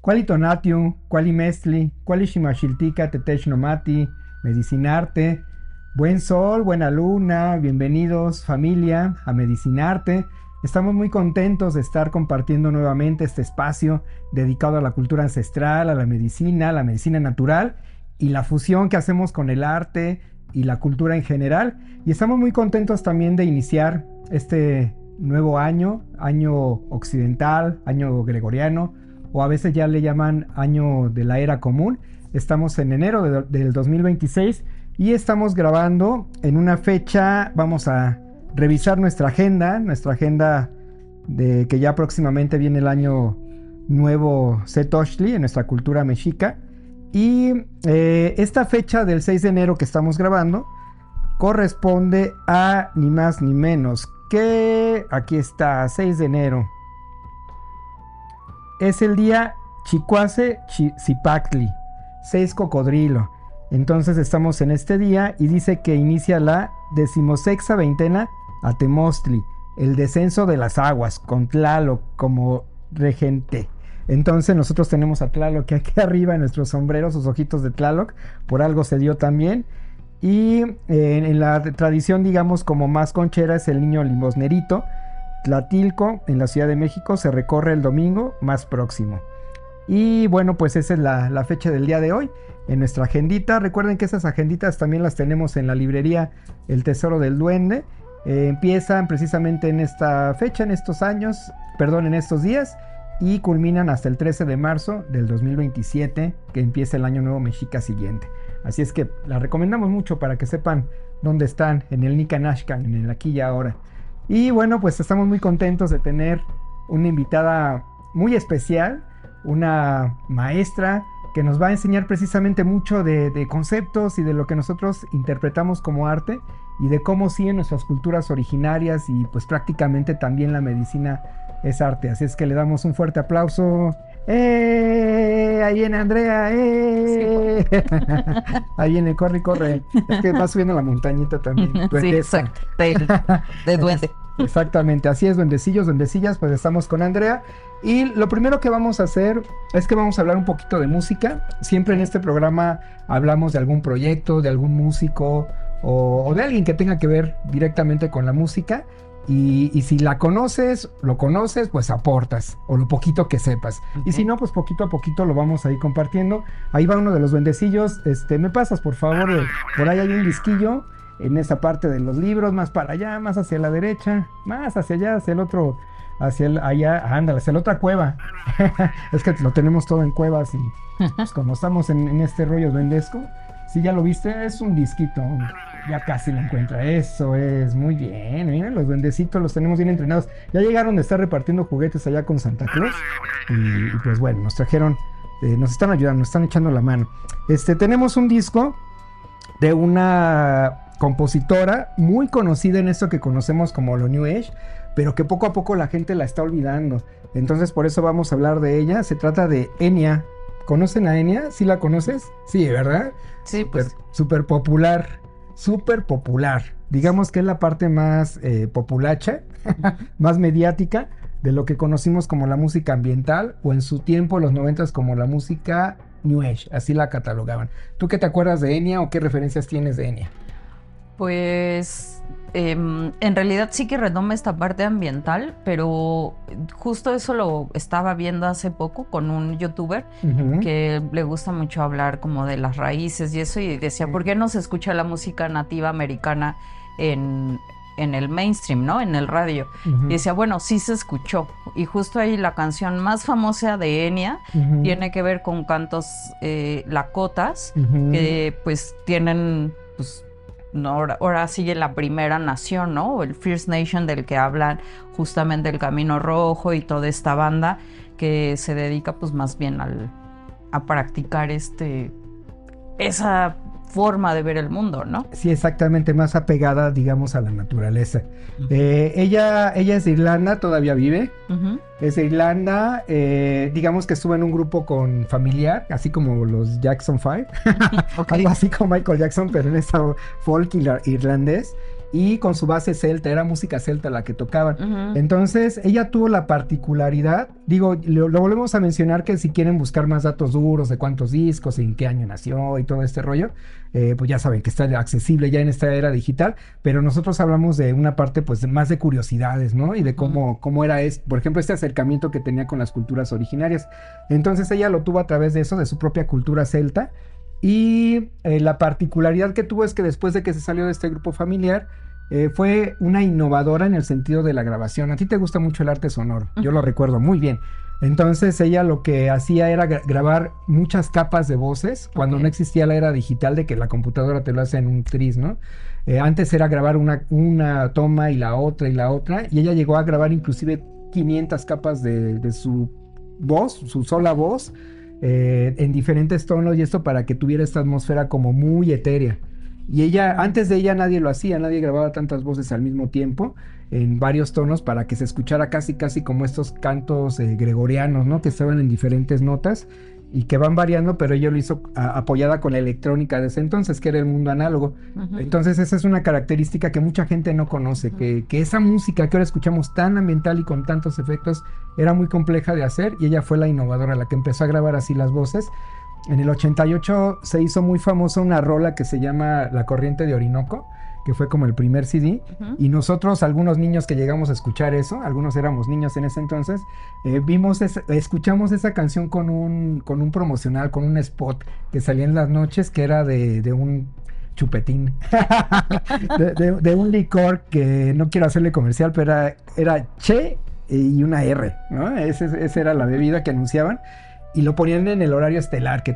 Quali tonatium, quali mestli, quali shimashiltica tetechnomati, medicinarte. Buen sol, buena luna, bienvenidos familia a Medicinarte. Estamos muy contentos de estar compartiendo nuevamente este espacio dedicado a la cultura ancestral, a la medicina natural y la fusión que hacemos con el arte y la cultura en general. Y estamos muy contentos también de iniciar este nuevo año, año occidental, año gregoriano, o a veces ya le llaman año de la era común. Estamos en enero del 2026 y estamos grabando en una fecha. Vamos a revisar nuestra agenda de que ya próximamente viene el año nuevo Setochtli en nuestra cultura mexica. Y esta fecha del 6 de enero que estamos grabando corresponde a ni más ni menos que, aquí está, 6 de enero. Es el día Chicuase Zipactli, 6 cocodrilo. Entonces estamos en este día y dice que inicia la 16ª veintena a Temostli, el descenso de las aguas, con Tlaloc como regente. Entonces nosotros tenemos a Tlaloc que aquí arriba en nuestros sombreros, sus ojitos de Tlaloc, por algo se dio también. Y en la tradición, digamos, como más conchera es el niño limosnerito. Tlatilco, en la Ciudad de México, se recorre el domingo más próximo. Y bueno, pues esa es la fecha del día de hoy en nuestra agendita. Recuerden que esas agenditas también las tenemos en la librería El Tesoro del Duende. Empiezan precisamente en esta fecha, en estos días, y culminan hasta el 13 de marzo del 2027, que empieza el año nuevo mexica siguiente. Así es que la recomendamos mucho para que sepan dónde están, en el Nicanashcan, en el aquí y ahora. Y bueno, pues estamos muy contentos de tener una invitada muy especial, una maestra que nos va a enseñar precisamente mucho de conceptos y de lo que nosotros interpretamos como arte y de cómo sí en nuestras culturas originarias y pues prácticamente también la medicina es arte. Así es que le damos un fuerte aplauso. Ahí viene Andrea. Sí. Ahí viene, corre. Es que va subiendo la montañita también. Sí, exacto. De duende. Exactamente, así es, duendecillas, pues estamos con Andrea. Y lo primero que vamos a hacer es que vamos a hablar un poquito de música. Siempre en este programa hablamos de algún proyecto, de algún músico o de alguien que tenga que ver directamente con la música. Y si lo conoces, pues aportas, o lo poquito que sepas. Okay. Y si no, pues poquito a poquito lo vamos a ir compartiendo. Ahí va uno de los duendecillos. Me pasas, por favor, por ahí hay un disquillo. En esa parte de los libros, más para allá, más hacia la derecha, más hacia allá, hacia el otro, allá, ándale, hacia la otra cueva. Es que lo tenemos todo en cuevas y pues como estamos en este rollo duendesco, si ya lo viste, es un disquito, ya casi lo encuentra. Eso es, muy bien, miren, los duendecitos los tenemos bien entrenados. Ya llegaron de estar repartiendo juguetes allá con Santa Claus y pues bueno, nos trajeron, nos están ayudando, nos están echando la mano. Tenemos un disco de una compositora muy conocida en esto que conocemos como lo New Age, pero que poco a poco la gente la está olvidando. Entonces por eso vamos a hablar de ella. Se trata de Enya. ¿Conocen a Enya? ¿Sí la conoces? Sí, ¿verdad? Sí, pues. Súper popular. Digamos que es la parte más populacha, más mediática de lo que conocimos como la música ambiental, o en su tiempo, los 90s, como la música New Age. Así la catalogaban. ¿Tú qué te acuerdas de Enya o qué referencias tienes de Enya? Pues en realidad sí que retoma esta parte ambiental, pero justo eso lo estaba viendo hace poco con un youtuber que le gusta mucho hablar como de las raíces y eso, y decía, ¿por qué no se escucha la música nativa americana en el mainstream, ¿no? En el radio. Y decía, bueno, sí se escuchó. Y justo ahí la canción más famosa de Enya tiene que ver con cantos lakotas, que pues tienen, pues, no, ahora sigue la primera nación, ¿no? El First Nation, del que hablan justamente el Camino Rojo y toda esta banda que se dedica pues más bien a practicar esa forma de ver el mundo, ¿no? Sí, exactamente, más apegada, digamos, a la naturaleza. Ella es de Irlanda, todavía vive. Es de Irlanda, digamos que estuvo en un grupo con familiar, así como los Jackson 5. Okay. Algo así como Michael Jackson, pero en esta folk irlandés. y con su base celta, era música celta la que tocaban. Entonces ella tuvo la particularidad, digo, lo volvemos a mencionar, que si quieren buscar más datos duros de cuántos discos, en qué año nació y todo este rollo, pues ya saben que está accesible ya en esta era digital, pero nosotros hablamos de una parte pues más de curiosidades, ¿no? Y de cómo era, por ejemplo, este acercamiento que tenía con las culturas originarias. Entonces ella lo tuvo a través de eso, de su propia cultura celta, y la particularidad que tuvo es que después de que se salió de este grupo familiar, fue una innovadora en el sentido de la grabación. A ti te gusta mucho el arte sonoro, yo lo recuerdo muy bien. Entonces ella lo que hacía era grabar muchas capas de voces cuando no existía la era digital de que la computadora te lo hace en un tris, ¿no? Antes era grabar una toma y la otra, y ella llegó a grabar inclusive 500 capas de su voz, su sola voz, en diferentes tonos, y esto para que tuviera esta atmósfera como muy etérea. Y ella, antes de ella nadie lo hacía, nadie grababa tantas voces al mismo tiempo en varios tonos para que se escuchara casi como estos cantos gregorianos, ¿no? Que estaban en diferentes notas y que van variando, pero ella lo hizo apoyada con la electrónica de ese entonces, que era el mundo análogo. Entonces esa es una característica que mucha gente no conoce, que esa música que ahora escuchamos tan ambiental y con tantos efectos era muy compleja de hacer, y ella fue la innovadora, la que empezó a grabar así las voces. En el 88 se hizo muy famosa una rola que se llama La Corriente de Orinoco, que fue como el primer CD, y nosotros, algunos niños que llegamos a escuchar eso, algunos éramos niños en ese entonces, escuchamos esa canción con un promocional, con un spot que salía en las noches, que era de un chupetín, de un licor que no quiero hacerle comercial, pero era Che y una R, ¿no? Esa era la bebida que anunciaban. Y lo ponían en el horario estelar que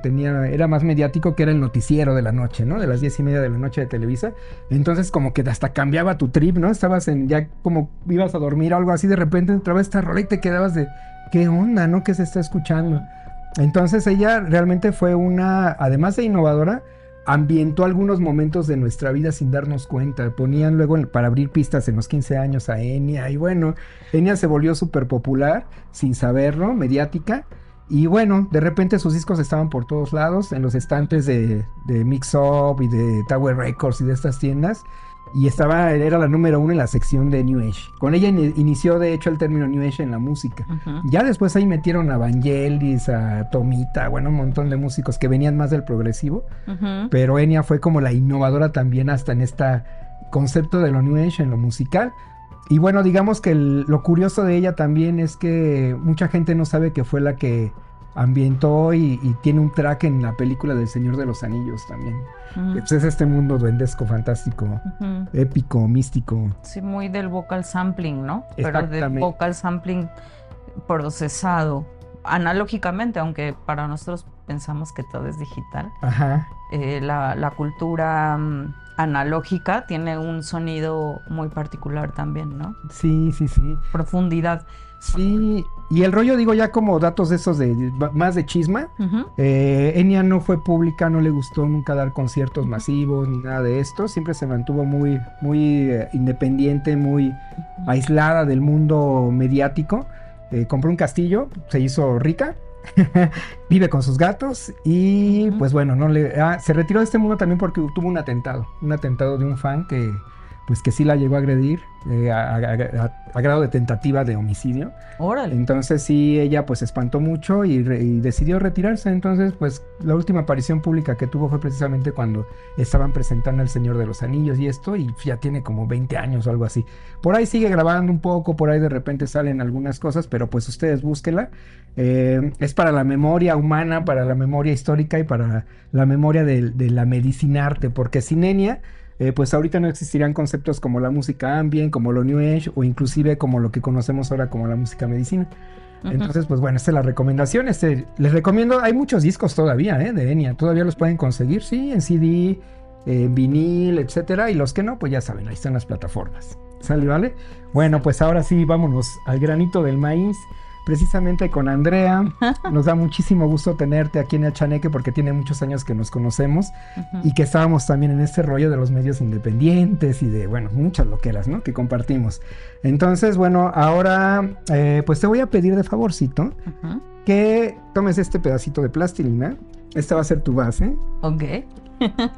era más mediático, que era el noticiero de la noche, ¿no? De las 10:30 de la noche de Televisa. Entonces como que hasta cambiaba tu trip, ¿no? Estabas ya como ibas a dormir o algo así, de repente entraba esta rola y te quedabas de, ¿qué onda, no? ¿Qué se está escuchando? Entonces ella realmente fue además de innovadora, ambientó algunos momentos de nuestra vida sin darnos cuenta. Ponían luego para abrir pistas en los 15 años a Enya, y bueno, Enya se volvió súper popular sin saberlo, mediática. Y bueno, de repente sus discos estaban por todos lados, en los estantes de Mix Up y de Tower Records y de estas tiendas. Y era la número 1 en la sección de New Age. Con ella inició, de hecho, el término New Age en la música. Ya después ahí metieron a Vangelis, a Tomita, bueno, un montón de músicos que venían más del progresivo. Pero Enya fue como la innovadora también hasta en este concepto de lo New Age en lo musical. Y bueno, digamos que lo curioso de ella también es que mucha gente no sabe que fue la que ambientó y tiene un track en la película del Señor de los Anillos también. Pues es este mundo duendesco, fantástico, épico, místico. Sí, muy del vocal sampling, ¿no? Pero del vocal sampling procesado analógicamente, aunque para nosotros pensamos que todo es digital. La cultura analógica tiene un sonido muy particular también, ¿no? Sí. Profundidad. Sí, y el rollo, digo, ya como datos de esos más de chisma, Enya no fue pública, no le gustó nunca dar conciertos masivos ni nada de esto, siempre se mantuvo muy independiente, muy aislada del mundo mediático. Compró un castillo, se hizo rica, vive con sus gatos y pues bueno, se retiró de este mundo también porque tuvo un atentado de un fan que sí la llegó a agredir a grado de tentativa de homicidio. ¡Órale! Entonces sí, ella pues se espantó mucho y decidió retirarse. Entonces pues la última aparición pública que tuvo fue precisamente cuando estaban presentando El Señor de los Anillos y esto, y ya tiene como 20 años o algo así. Por ahí sigue grabando un poco, por ahí de repente salen algunas cosas, pero pues ustedes búsquenla. Es para la memoria humana, para la memoria histórica y para la memoria de la medicinarte, porque sin Enya pues ahorita no existirían conceptos como la música ambient, como lo New Age o inclusive como lo que conocemos ahora como la música medicina. Entonces, pues bueno, esta es la recomendación. Les recomiendo, hay muchos discos todavía de Enya, todavía los pueden conseguir, sí, en CD, en vinil, etcétera, y los que no, pues ya saben, ahí están las plataformas. ¿Sale, vale? Bueno, pues ahora sí, vámonos al granito del maíz. Precisamente con Andrea, nos da muchísimo gusto tenerte aquí en El Chaneque porque tiene muchos años que nos conocemos y que estábamos también en este rollo de los medios independientes y de, bueno, muchas loqueras, ¿no? Que compartimos. Entonces, bueno, ahora pues te voy a pedir de favorcito que tomes este pedacito de plastilina. Esta va a ser tu base. Ok.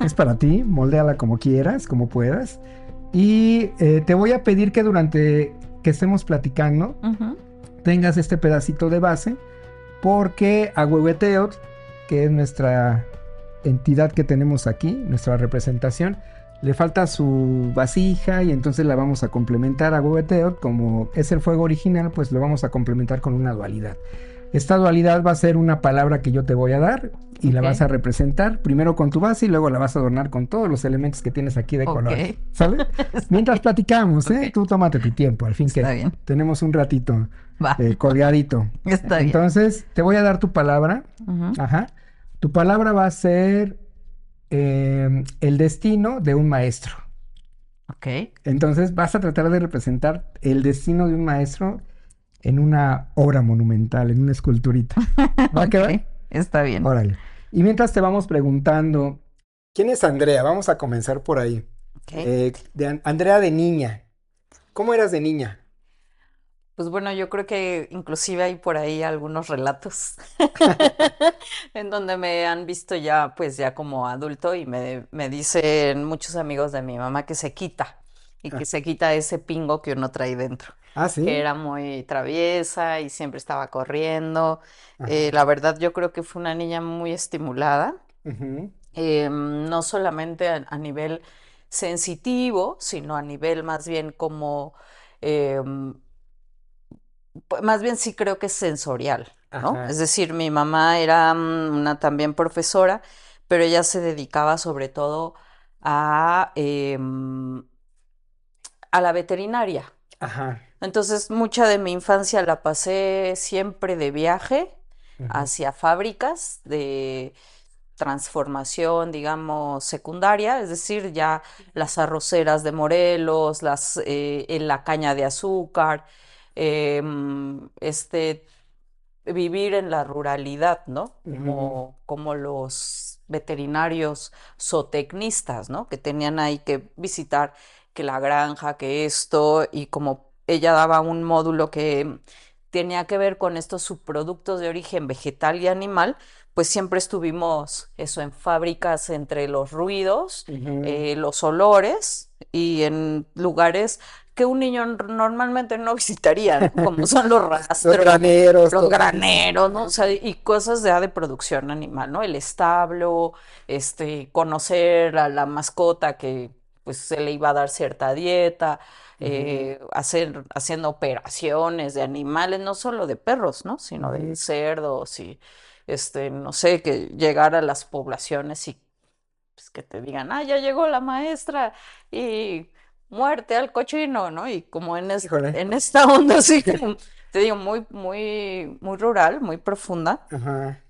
Es para ti, moldéala como quieras, como puedas. Y te voy a pedir que durante que estemos platicando tengas este pedacito de base, porque a Huehueteotl, que es nuestra entidad que tenemos aquí, nuestra representación, le falta su vasija y entonces la vamos a complementar a Huehueteotl. Como es el fuego original, pues lo vamos a complementar con una dualidad. Esta dualidad va a ser una palabra que yo te voy a dar y la vas a representar primero con tu base y luego la vas a adornar con todos los elementos que tienes aquí de colores. ¿Sale? Mientras platicamos, tú tómate tu tiempo, al fin Está que bien. Tenemos un ratito colgadito. Está bien. Entonces, te voy a dar tu palabra. Ajá. Tu palabra va a ser el destino de un maestro. Ok. Entonces, vas a tratar de representar el destino de un maestro en una obra monumental, en una esculturita. ¿Va a quedar? Está bien. Órale. Y mientras te vamos preguntando, ¿quién es Andrea? Vamos a comenzar por ahí. Andrea de niña. ¿Cómo eras de niña? Pues bueno, yo creo que inclusive hay por ahí algunos relatos en donde me han visto ya, pues ya como adulto y me dicen muchos amigos de mi mamá que se quita y que se quita ese pingo que uno trae dentro. Ah, ¿sí? Que era muy traviesa y siempre estaba corriendo. La verdad, yo creo que fue una niña muy estimulada, no solamente a nivel sensitivo, sino a nivel más bien como... más bien sí creo que es sensorial, ¿no? Ajá. Es decir, mi mamá era una también profesora, pero ella se dedicaba sobre todo a, a la veterinaria. Ajá. Entonces, mucha de mi infancia la pasé siempre de viaje hacia fábricas de transformación, digamos, secundaria, es decir, ya las arroceras de Morelos, en la caña de azúcar, vivir en la ruralidad, ¿no? Como los veterinarios zootecnistas, ¿no? Que tenían ahí que visitar que la granja, que esto, y como ella daba un módulo que tenía que ver con estos subproductos de origen vegetal y animal, pues siempre estuvimos eso en fábricas entre los ruidos, los olores y en lugares que un niño normalmente no visitaría, ¿no? Como son los rastros, los graneros, ¿no? O sea, y cosas de producción animal, ¿no? El establo, conocer a la mascota que pues se le iba a dar cierta dieta, haciendo operaciones de animales, no solo de perros, ¿no? Sino de cerdos y, no sé, que llegar a las poblaciones y pues, que te digan, ah, ya llegó la maestra y muerte al cochino, ¿no? Y como en esta onda así, como, te digo, muy, muy, muy rural, muy profunda. Ajá.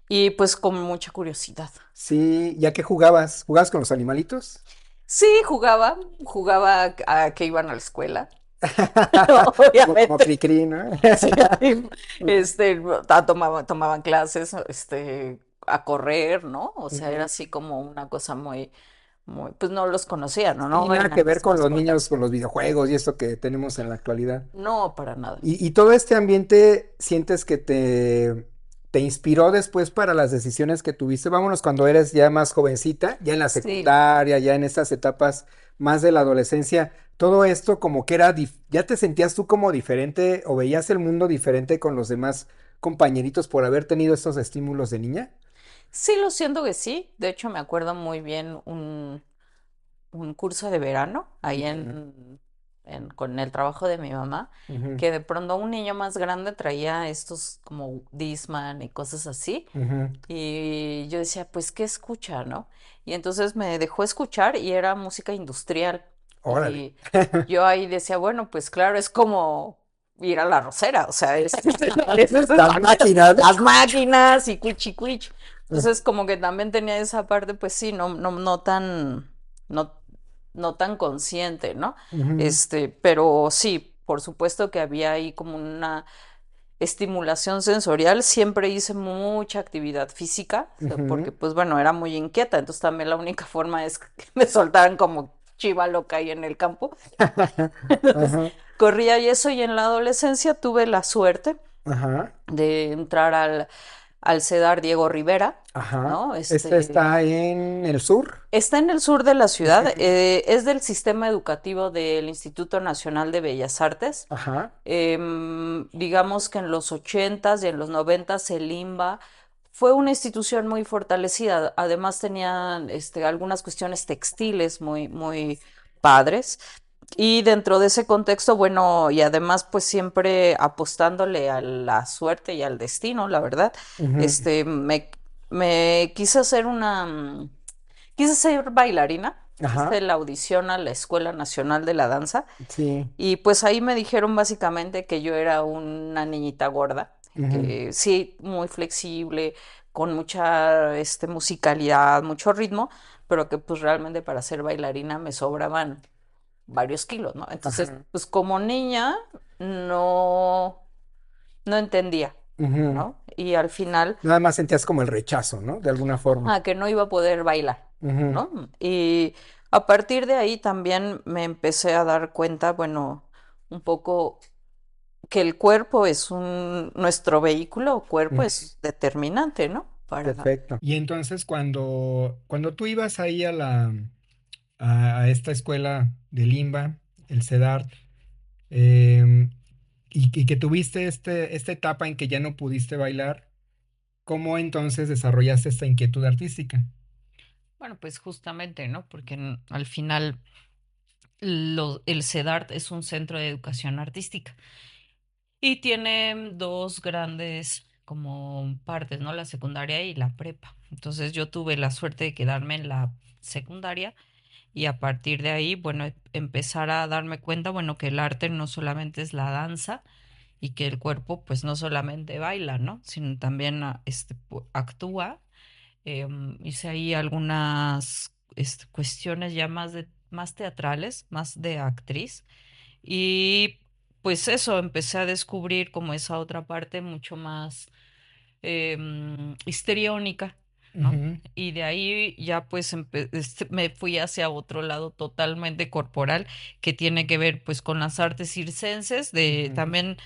Y pues con mucha curiosidad. Sí, ¿ya que jugabas? ¿Jugabas con los animalitos? Sí, jugaba a que iban a la escuela. Como Obviamente. Cricri, ¿no? Sí, tomaban clases, a correr, ¿no? O sea, era así como una cosa muy, muy, pues no los conocía, ¿no? No Y nada eran que ver mis con los mascotas. niños, con los videojuegos y esto que tenemos en la actualidad. No, para nada. Y todo este ambiente, ¿sientes que te inspiró después para las decisiones que tuviste? Vámonos cuando eres ya más jovencita, ya en la Sí. secundaria, ya en estas etapas más de la adolescencia. Todo esto como que era, ¿ya te sentías tú como diferente o veías el mundo diferente con los demás compañeritos por haber tenido estos estímulos de niña? Sí, lo siento que sí. De hecho, me acuerdo muy bien un curso de verano ahí Ujú, con el trabajo de mi mamá, ujú, que de pronto un niño más grande traía estos como Discman y cosas así. ujú. Y yo decía, pues, ¿qué escucha, no? Y entonces me dejó escuchar y era música industrial. Órale. Y yo ahí decía, bueno, pues claro, es como ir a la rosera, o sea, Las máquinas. las máquinas y cuichi cuich. Entonces, como que también tenía esa parte, pues sí, no tan, no, no tan consciente, ¿no? Ujú, Pero sí, por supuesto que había ahí como una estimulación sensorial, siempre hice mucha actividad física, o sea, porque ujú. pues bueno, era muy inquieta, entonces también la única forma es que me soltaran como chiva loca ahí en el campo. Entonces, Ajá, corría y eso, y en la adolescencia tuve la suerte ajá. de entrar al CEDAR Diego Rivera, Ajá. ¿no? Este está en el sur. Está en el sur de la ciudad, Ujú. es del sistema educativo del Instituto Nacional de Bellas Artes. Ajá. Digamos que en los 80s y en los 90s el IMBA fue una institución muy fortalecida. Además tenía algunas cuestiones textiles muy padres. Y dentro de ese contexto, bueno, y además pues siempre apostándole a la suerte y al destino, la verdad, Ujú. este, me, me quise hacer quise ser bailarina, hice Ajá. la audición a la Escuela Nacional de la Danza Sí. y pues ahí me dijeron básicamente que yo era una niñita gorda, Ujú. que sí, muy flexible, con mucha musicalidad, mucho ritmo, pero que pues realmente para ser bailarina me sobraban varios kilos, ¿no? Entonces, Ajá. pues como niña no entendía, Ujú. ¿no? Y al final, Nada más sentías como el rechazo, ¿no? De alguna forma. que no iba a poder bailar, Ujú. ¿no? Y a partir de ahí también me empecé a dar cuenta, bueno, un poco que el cuerpo es nuestro vehículo o cuerpo Ujú. es determinante, ¿no? Perfecto. Y entonces cuando tú ibas ahí a esta escuela de Limba, el CEDART, em, y que tuviste esta etapa en que ya no pudiste bailar, ¿cómo entonces desarrollaste esta inquietud artística? Bueno, pues justamente, ¿no? Porque al final el CEDART es un centro de educación artística y tiene dos grandes como partes, ¿no? La secundaria y la prepa. Entonces yo tuve la suerte de quedarme en la secundaria y a partir de ahí, bueno, empezar a darme cuenta, bueno, que el arte no solamente es la danza y que el cuerpo pues no solamente baila, ¿no? Sino también actúa. Hice ahí algunas cuestiones ya más teatrales, más de actriz. Y pues eso, empecé a descubrir como esa otra parte mucho más histriónica, ¿no? Ujú. Y de ahí ya pues me fui hacia otro lado totalmente corporal que tiene que ver pues con las artes circenses, de Ujú. también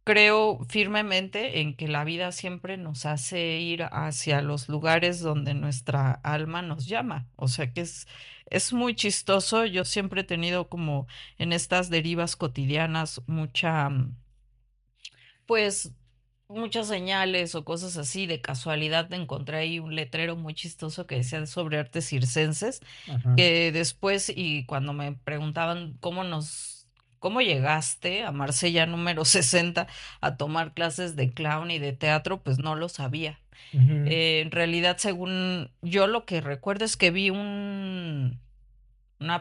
creo firmemente en que la vida siempre nos hace ir hacia los lugares donde nuestra alma nos llama. O sea que es muy chistoso. Yo siempre he tenido como en estas derivas cotidianas pues, muchas señales o cosas así. De casualidad encontré ahí un letrero muy chistoso que decía sobre artes circenses, Ajá. que después y cuando me preguntaban cómo llegaste a Marsella número 60 a tomar clases de clown y de teatro, pues no lo sabía. Ujú. En realidad, según yo lo que recuerdo es que vi una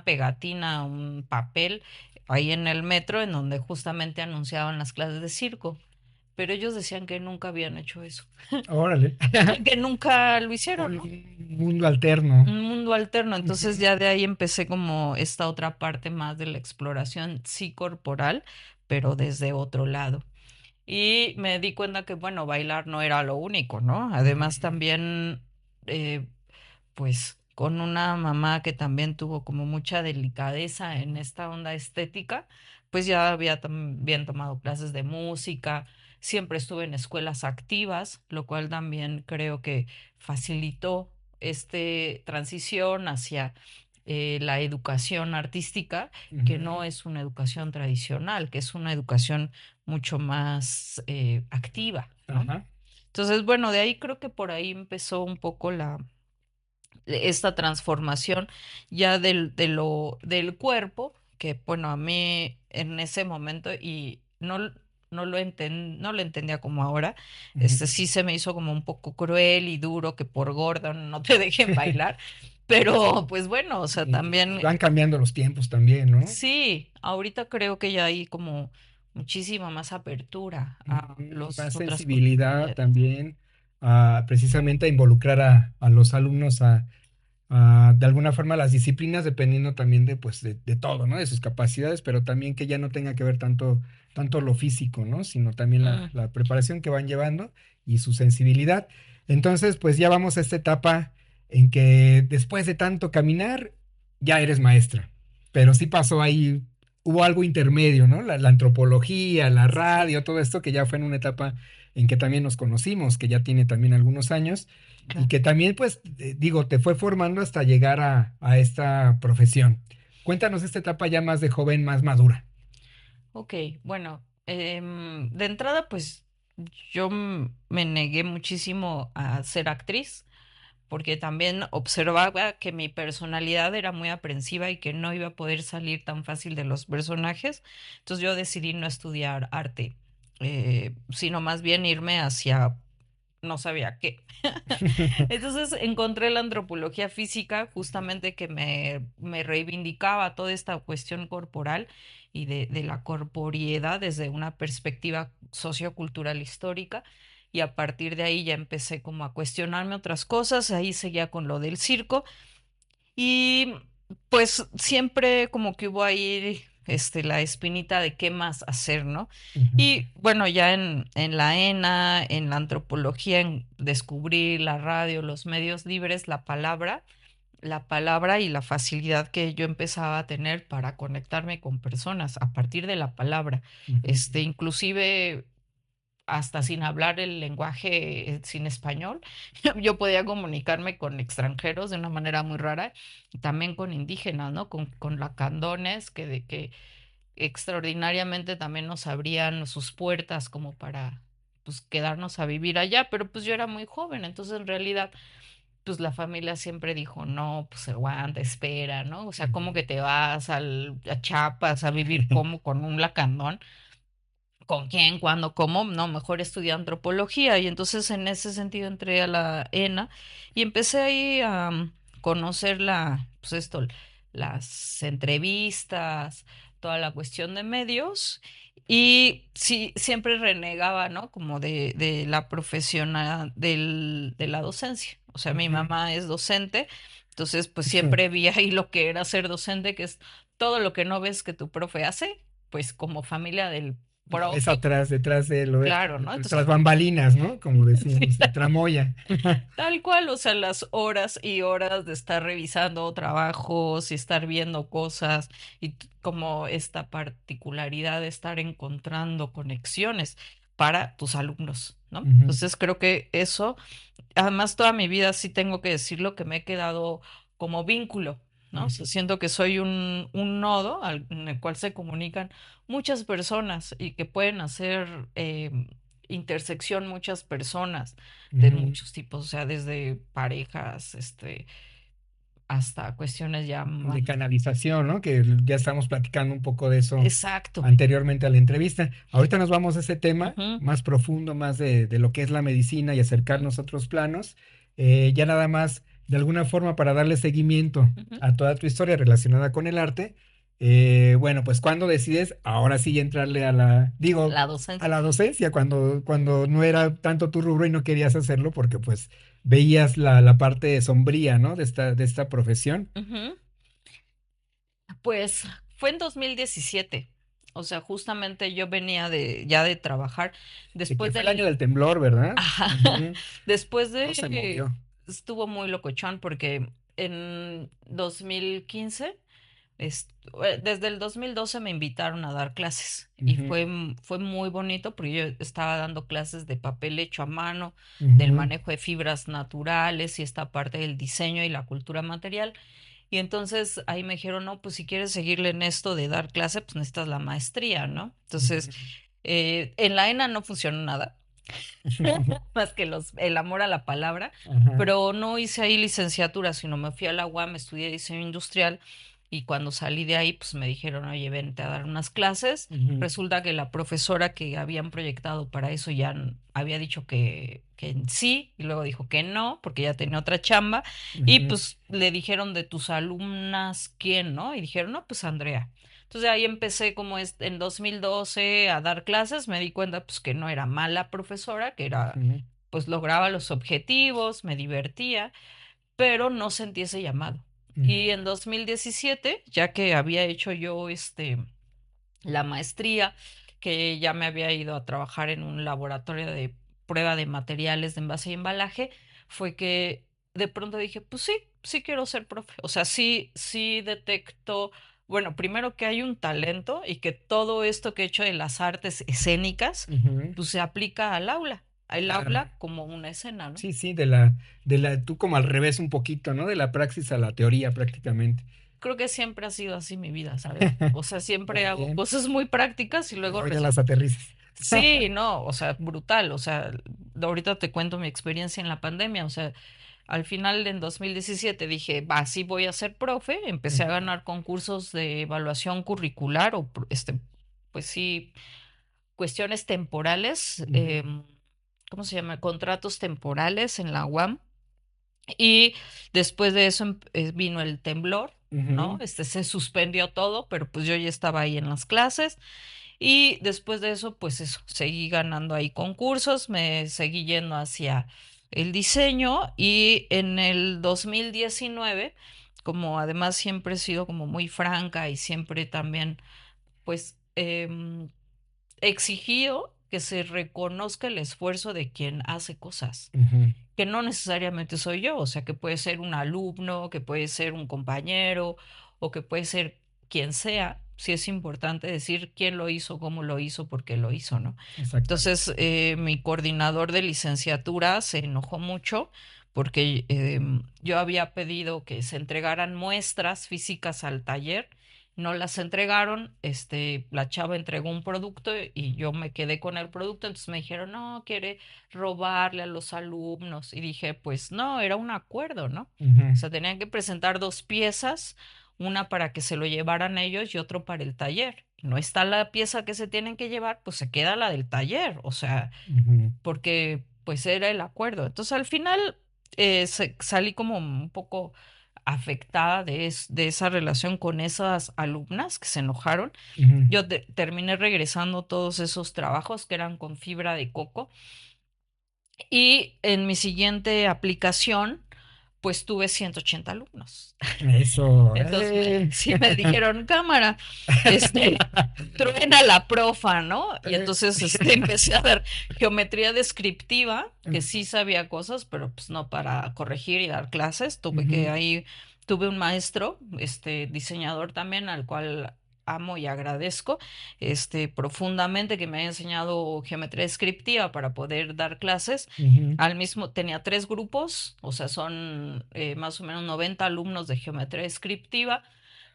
pegatina, un papel ahí en el metro en donde justamente anunciaban las clases de circo, pero ellos decían que nunca habían hecho eso, Órale. que nunca lo hicieron, ¿no? Un mundo alterno. Un mundo alterno. Entonces Ujú. ya de ahí empecé como esta otra parte más de la exploración sí corporal, pero desde otro lado. Y me di cuenta que, bueno, bailar no era lo único, ¿no? Además Ujú. también, eh, pues, con una mamá que también tuvo como mucha delicadeza en esta onda estética, pues ya había también tomado clases de música, siempre estuve en escuelas activas, lo cual también creo que facilitó transición hacia la educación artística, que Ujú. no es una educación tradicional, que es una educación mucho más activa, ¿no? Ajá. Entonces, bueno, de ahí creo que por ahí empezó un poco esta transformación ya del cuerpo, que bueno, a mí en ese momento y no lo entendía como ahora, Ujú. sí se me hizo como un poco cruel y duro que por gorda no te dejen bailar, pero pues bueno, o sea, Y también van cambiando los tiempos también, ¿no? sí, ahorita creo que ya hay como muchísima más apertura a Ujú. las Más otras sensibilidad corporalidades. también, precisamente a involucrar a los alumnos de alguna forma las disciplinas, dependiendo también de, pues, de todo, ¿no? De sus capacidades, pero también que ya no tenga que ver tanto lo físico, ¿no? Sino también Mm. la preparación que van llevando y su sensibilidad. Entonces, pues ya vamos a esta etapa en que después de tanto caminar, ya eres maestra. Pero sí pasó ahí, hubo algo intermedio, ¿no? La antropología, la Sí. radio, todo esto que ya fue en una etapa en que también nos conocimos, que ya tiene también algunos años, y que también, pues, digo, te fue formando hasta llegar a esta profesión. Cuéntanos esta etapa ya más de joven, más madura. Ok, bueno, de entrada, pues yo me negué muchísimo a ser actriz porque también observaba que mi personalidad era muy aprensiva y que no iba a poder salir tan fácil de los personajes. Entonces yo decidí no estudiar arte, sino más bien irme hacia no sabía qué. Entonces encontré la antropología física justamente que me reivindicaba toda esta cuestión corporal y de la corporeidad desde una perspectiva sociocultural histórica. Y a partir de ahí ya empecé como a cuestionarme otras cosas, ahí seguía con lo del circo y pues siempre como que hubo ahí la espinita de qué más hacer, ¿no? Ujú, Y bueno, ya en la ENA, en la antropología, en descubrir la radio, los medios libres, la palabra y la facilidad que yo empezaba a tener para conectarme con personas a partir de la palabra. ujú, Inclusive hasta sin hablar el lenguaje, sin español, yo podía comunicarme con extranjeros de una manera muy rara, y también con indígenas, ¿no? Con lacandones que extraordinariamente también nos abrían sus puertas como para, pues, quedarnos a vivir allá, pero pues yo era muy joven, entonces en realidad, pues la familia siempre dijo, no, pues aguanta, espera, ¿no? O sea, ¿cómo ujú. que te vas a Chiapas a vivir como con un lacandón? ¿Con quién? ¿Cuándo? ¿Cómo? No, mejor estudié antropología y entonces en ese sentido entré a la ENA y empecé ahí a conocer pues esto, las entrevistas, toda la cuestión de medios y sí, siempre renegaba, ¿no? Como de la profesión de la docencia. O sea, mi Ujú. mamá es docente, entonces pues siempre vi ahí lo que era ser docente, que es todo lo que no ves que tu profe hace, pues como familia del Lo ves profe, atrás, detrás de lo ves, claro, ¿no? tras Entonces, bambalinas, ¿no? Como sí, decimos, de tramoya. tal cual, o sea, las horas y horas de estar revisando trabajos y estar viendo cosas y como esta particularidad de estar encontrando conexiones para tus alumnos, ¿no? Ujú, Entonces creo que eso, además toda mi vida sí tengo que decirlo que me he quedado como vínculo, ¿no? O sea, ujú, siento que soy un nodo en el cual se comunican muchas personas y que pueden hacer intersección muchas personas de ujú. muchos tipos, o sea, desde parejas, hasta cuestiones ya más. De canalización, ¿no? Que ya estamos platicando un poco de eso Exacto. anteriormente a la entrevista. Ahorita nos vamos a ese tema Ujú, más profundo, más de lo que es la medicina y ujú, acercarnos a otros planos. Ya nada más, de alguna forma, para darle seguimiento ujú. a toda tu historia relacionada con el arte. Bueno, pues cuando decides, ahora sí entrarle a La a docencia. la docencia, cuando no era tanto tu rubro y no querías hacerlo porque pues veías la parte sombría, ¿no? De esta profesión. Ujú. Pues fue en 2017. O sea, justamente yo venía ya de trabajar Sí, que después fue el año del. del temblor, ¿verdad? Ajá. Ujú. Después Todo se de. movió. Estuvo muy locochón porque en 2015, desde el 2012 me invitaron a dar clases y Ujú, fue muy bonito porque yo estaba dando clases de papel hecho a mano, del ujú, manejo de fibras naturales y esta parte del diseño y la cultura material. Y entonces ahí me dijeron, no, pues si quieres seguirle en esto de dar clase, pues necesitas la maestría, ¿no? Entonces, ujú. en la ENA no funcionó nada, más que el amor a la palabra, Ajá, pero no hice ahí licenciatura, sino me fui a la UAM, estudié diseño industrial y cuando salí de ahí, pues me dijeron, oye, vente a dar unas clases. ujú, Resulta que la profesora que habían proyectado para eso ya había dicho que sí y luego dijo que no, porque ya tenía otra chamba y ujú, pues le dijeron de tus alumnas, ¿quién, no? Y dijeron, no, pues Andrea. Entonces ahí empecé como en 2012 a dar clases, me di cuenta pues que no era mala profesora, que era ujú, pues lograba los objetivos, me divertía, pero no sentí ese llamado. ujú, Y en 2017, ya que había hecho yo la maestría, que ya me había ido a trabajar en un laboratorio de prueba de materiales de envase y embalaje, fue que de pronto dije, pues sí, sí quiero ser profe. O sea, sí, sí detecto bueno, primero que hay un talento y que todo esto que he hecho de las artes escénicas, Ujú, pues se aplica al claro. aula como una escena, ¿no? Sí, sí, tú como al revés un poquito, ¿no? De la praxis a la teoría prácticamente. Creo que siempre ha sido así mi vida, ¿sabes? O sea, siempre Muy hago bien. cosas muy prácticas y Y luego luego ya las aterrizas. sí, no, o sea, brutal, o sea, ahorita te cuento mi experiencia en la pandemia, o sea, al final en 2017 dije, va, sí voy a ser profe, empecé a Ujú, ganar concursos de evaluación curricular o pues sí, cuestiones temporales, ujú, ¿cómo se llama? Contratos temporales en la UAM. Y después de eso vino el temblor, ¿no? ujú, Se suspendió todo, pero pues yo ya estaba ahí en las clases. Y después de eso, pues eso, seguí ganando ahí concursos, me seguí yendo hacia el diseño y en el 2019, como además siempre he sido como muy franca y siempre también, pues, exigido que se reconozca el esfuerzo de quien hace cosas, ujú, que no necesariamente soy yo, o sea, que puede ser un alumno, que puede ser un compañero o que puede ser quien sea. Sí es importante decir quién lo hizo, cómo lo hizo, por qué lo hizo, ¿no? exactamente. Entonces, mi coordinador de licenciatura se enojó mucho porque yo había pedido que se entregaran muestras físicas al taller, no las entregaron, la chava entregó un producto y yo me quedé con el producto, entonces me dijeron, no, quiere robarle a los alumnos. Y dije, pues no, era un acuerdo, ¿no? Ujú, O sea, tenían que presentar dos piezas, una para que se lo llevaran ellos y otro para el taller. No está la pieza que se tienen que llevar, pues se queda la del taller, o sea, ujú. porque pues era el acuerdo. Entonces al final salí como un poco afectada de esa relación con esas alumnas que se enojaron. Ujú. Yo terminé regresando todos esos trabajos que eran con fibra de coco y en mi siguiente aplicación pues tuve 180 alumnos. Eso, Entonces sí me dijeron, cámara, este, truena la profa, ¿no? Y Eh, entonces empecé a ver geometría descriptiva, que sí sabía cosas, pero pues no para corregir y dar clases. Ujú, Tuve un maestro, diseñador también, al cual amo y agradezco, profundamente que me haya enseñado geometría descriptiva para poder dar clases. ujú, Tenía tres grupos, o sea, son más o menos 90 alumnos de geometría descriptiva.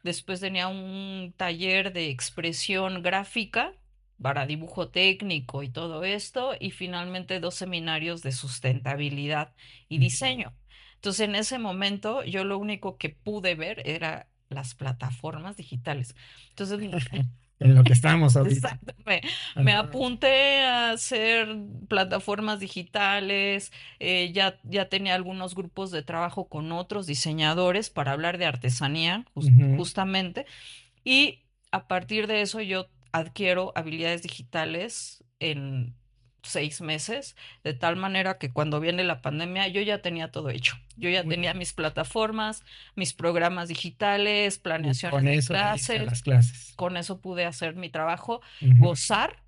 Después tenía un taller de expresión gráfica para dibujo técnico y todo esto. Y finalmente dos seminarios de sustentabilidad y ujú. diseño. Entonces, en ese momento, yo lo único que pude ver era las plataformas digitales. Entonces, En lo que estamos ahorita. exacto, me Ajá. apunté a hacer plataformas digitales, ya tenía algunos grupos de trabajo con otros diseñadores para hablar de artesanía, Ujú. justamente, y a partir de eso yo adquiero habilidades digitales en 6 meses, de tal manera que cuando viene la pandemia yo ya tenía todo hecho. Yo ya Muy tenía bien. mis plataformas, mis programas digitales, Y con planeaciones de eso te diste a clases. las clases. Con eso pude hacer mi trabajo, Ujú, gozar,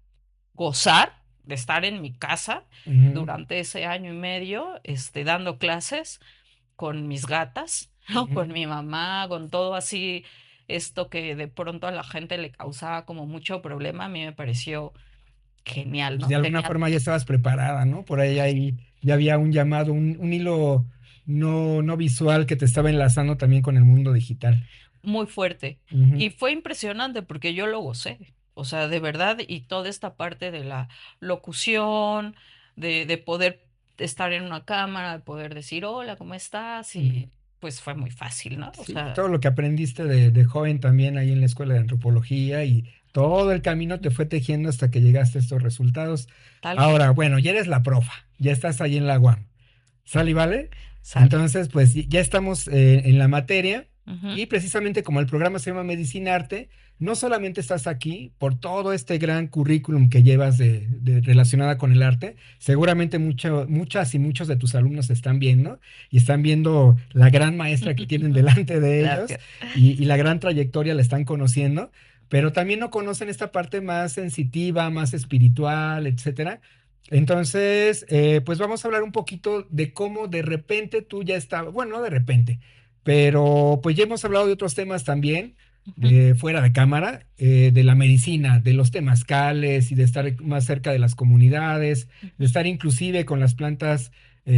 gozar de estar en mi casa ujú, durante ese año y medio, dando clases con mis gatas, ¿no? Con ujú. mi mamá, con todo así, esto que de pronto a la gente le causaba como mucho problema, a mí me pareció genial, Pues ¿no? de alguna Tenía forma ya estabas preparada, ¿no? Por ahí ya había un llamado, un hilo no visual que te estaba enlazando también con el mundo digital. muy fuerte. Ujú, Y fue impresionante porque yo lo gocé. O sea, de verdad, y toda esta parte de la locución, de poder estar en una cámara, de poder decir, hola, ¿cómo estás? ujú. Y pues fue muy fácil, ¿no? O Sí, sea, todo lo que aprendiste de joven también ahí en la escuela de antropología y todo el camino te fue tejiendo hasta que llegaste a estos resultados. tal cual. Ahora, bueno, ya eres la profa, ya estás ahí en la UAM. ¿Sale y vale? Sale. Entonces, pues ya estamos en la materia Ujú. y precisamente como el programa se llama Medicina Arte, no solamente estás aquí por todo este gran currículum que llevas relacionada con el arte, seguramente muchas y muchos de tus alumnos están viendo y están viendo la gran maestra que tienen delante de ellos Gracias. y la gran trayectoria la están conociendo, pero también no conocen esta parte más sensitiva, más espiritual, etcétera. Entonces, pues vamos a hablar un poquito de cómo de repente tú ya estabas, bueno, no de repente, pero pues ya hemos hablado de otros temas también, Ujú. de fuera de cámara, de la medicina, de los temazcales y de estar más cerca de las comunidades, de Ujú. estar inclusive con las plantas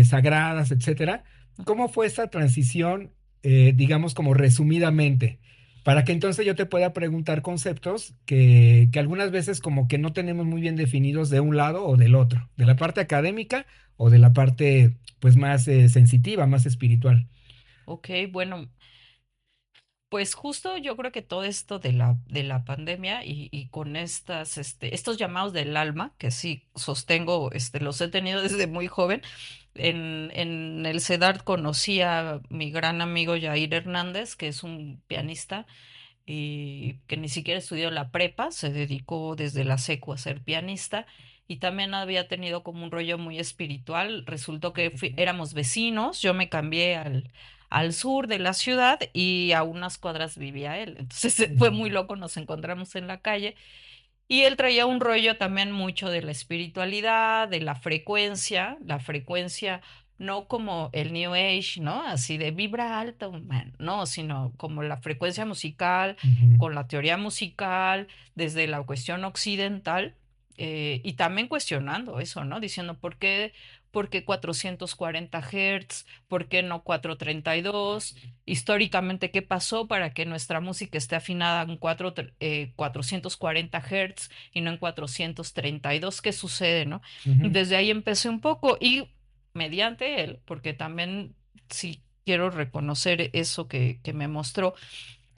sagradas, etcétera. ¿Cómo fue esa transición, digamos, como resumidamente? Para que entonces yo te pueda preguntar conceptos que algunas veces como que no tenemos muy bien definidos de un lado o del otro, de la Ok, parte académica o de la parte pues más sensitiva, más espiritual. ok, bueno, pues justo yo creo que todo esto de la pandemia y con estos llamados del alma, que sí sostengo, los he tenido desde muy joven. En el CEDART conocí a mi gran amigo Jair Hernández, que es un pianista y que ni siquiera estudió la prepa, se dedicó desde la secu a ser pianista y también había tenido como un rollo muy espiritual. Resultó que éramos vecinos, yo me cambié al sur de la ciudad y a unas cuadras vivía él. Entonces fue muy loco, nos encontramos en la calle y él traía un rollo también mucho de la espiritualidad, de la frecuencia no como el New Age, ¿no? Así de vibra alto, man, no, sino como la frecuencia musical, Ujú, con la teoría musical, desde la cuestión occidental, y también cuestionando eso, ¿no? Diciendo, por qué 440 Hz? ¿Por qué no 432? Históricamente, ¿qué pasó para que nuestra música esté afinada en 440 Hz y no en 432? ¿Qué sucede, no? ujú, Desde ahí empecé un poco y mediante él, porque también sí quiero reconocer eso que me mostró,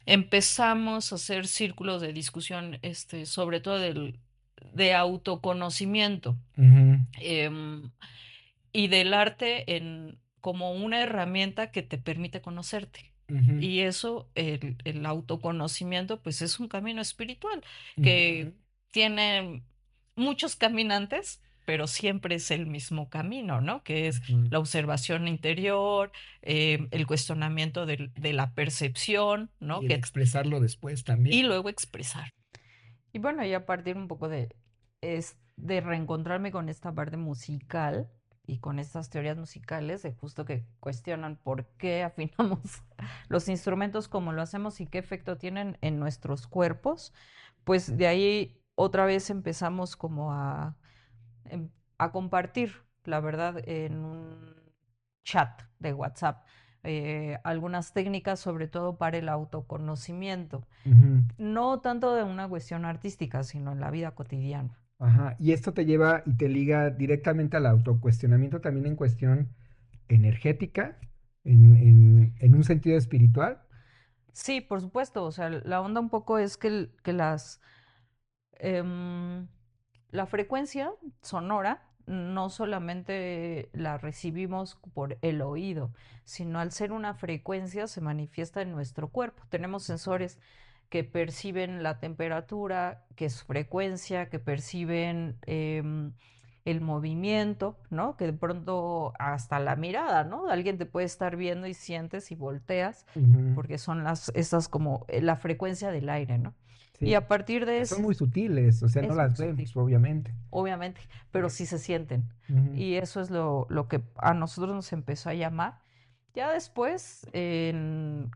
empezamos a hacer círculos de discusión, sobre todo de autoconocimiento. ujú, em, y del arte como una herramienta que te permite conocerte. ujú, Y eso, el autoconocimiento, pues es un camino espiritual ujú, que tiene muchos caminantes, pero siempre es el mismo camino, ¿no? Que es ujú. la observación interior, el cuestionamiento de la percepción, ¿no? Y el expresarlo después también. Y luego expresar. Y bueno, y a partir un poco de reencontrarme con esta parte musical y con estas teorías musicales de justo que cuestionan por qué afinamos los instrumentos como lo hacemos y qué efecto tienen en nuestros cuerpos, pues de ahí otra vez empezamos como em, a compartir, la verdad, en un chat de WhatsApp, algunas técnicas sobre todo para el autoconocimiento, Ujú. no tanto de una cuestión artística, sino en la vida cotidiana. Ajá. Y esto te lleva y te liga directamente al autocuestionamiento también en cuestión energética, en un sentido espiritual. Sí, por supuesto, o sea, la onda un poco es que em, la frecuencia sonora no solamente la recibimos por el oído, sino al ser una frecuencia se manifiesta en nuestro cuerpo. Tenemos sensores que perciben la temperatura, que es frecuencia, que perciben el movimiento, ¿no? Que de pronto hasta la mirada, ¿no? Alguien te puede estar viendo y sientes y volteas, Ujú. porque son esas como la frecuencia del aire, ¿no? Y Sí. a partir de Que son eso muy sutiles, o sea, no es muy las sutil, vemos, obviamente. obviamente, pero sí se sienten. Ujú, Y eso es lo que a nosotros nos empezó a llamar. Ya después,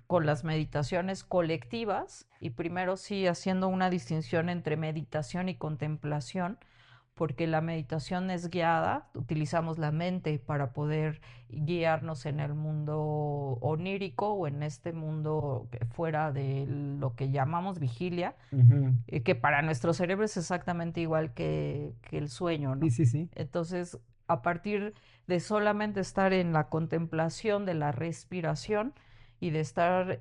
con las meditaciones colectivas, y primero sí haciendo una distinción entre meditación y contemplación, porque la meditación es guiada, utilizamos la mente para poder guiarnos en el mundo onírico o en este mundo fuera de lo que llamamos vigilia, ujú. que para nuestro cerebro es exactamente igual que el sueño, Sí, ¿no? sí, sí. Entonces, a partir de solamente estar en la contemplación de la respiración y de estar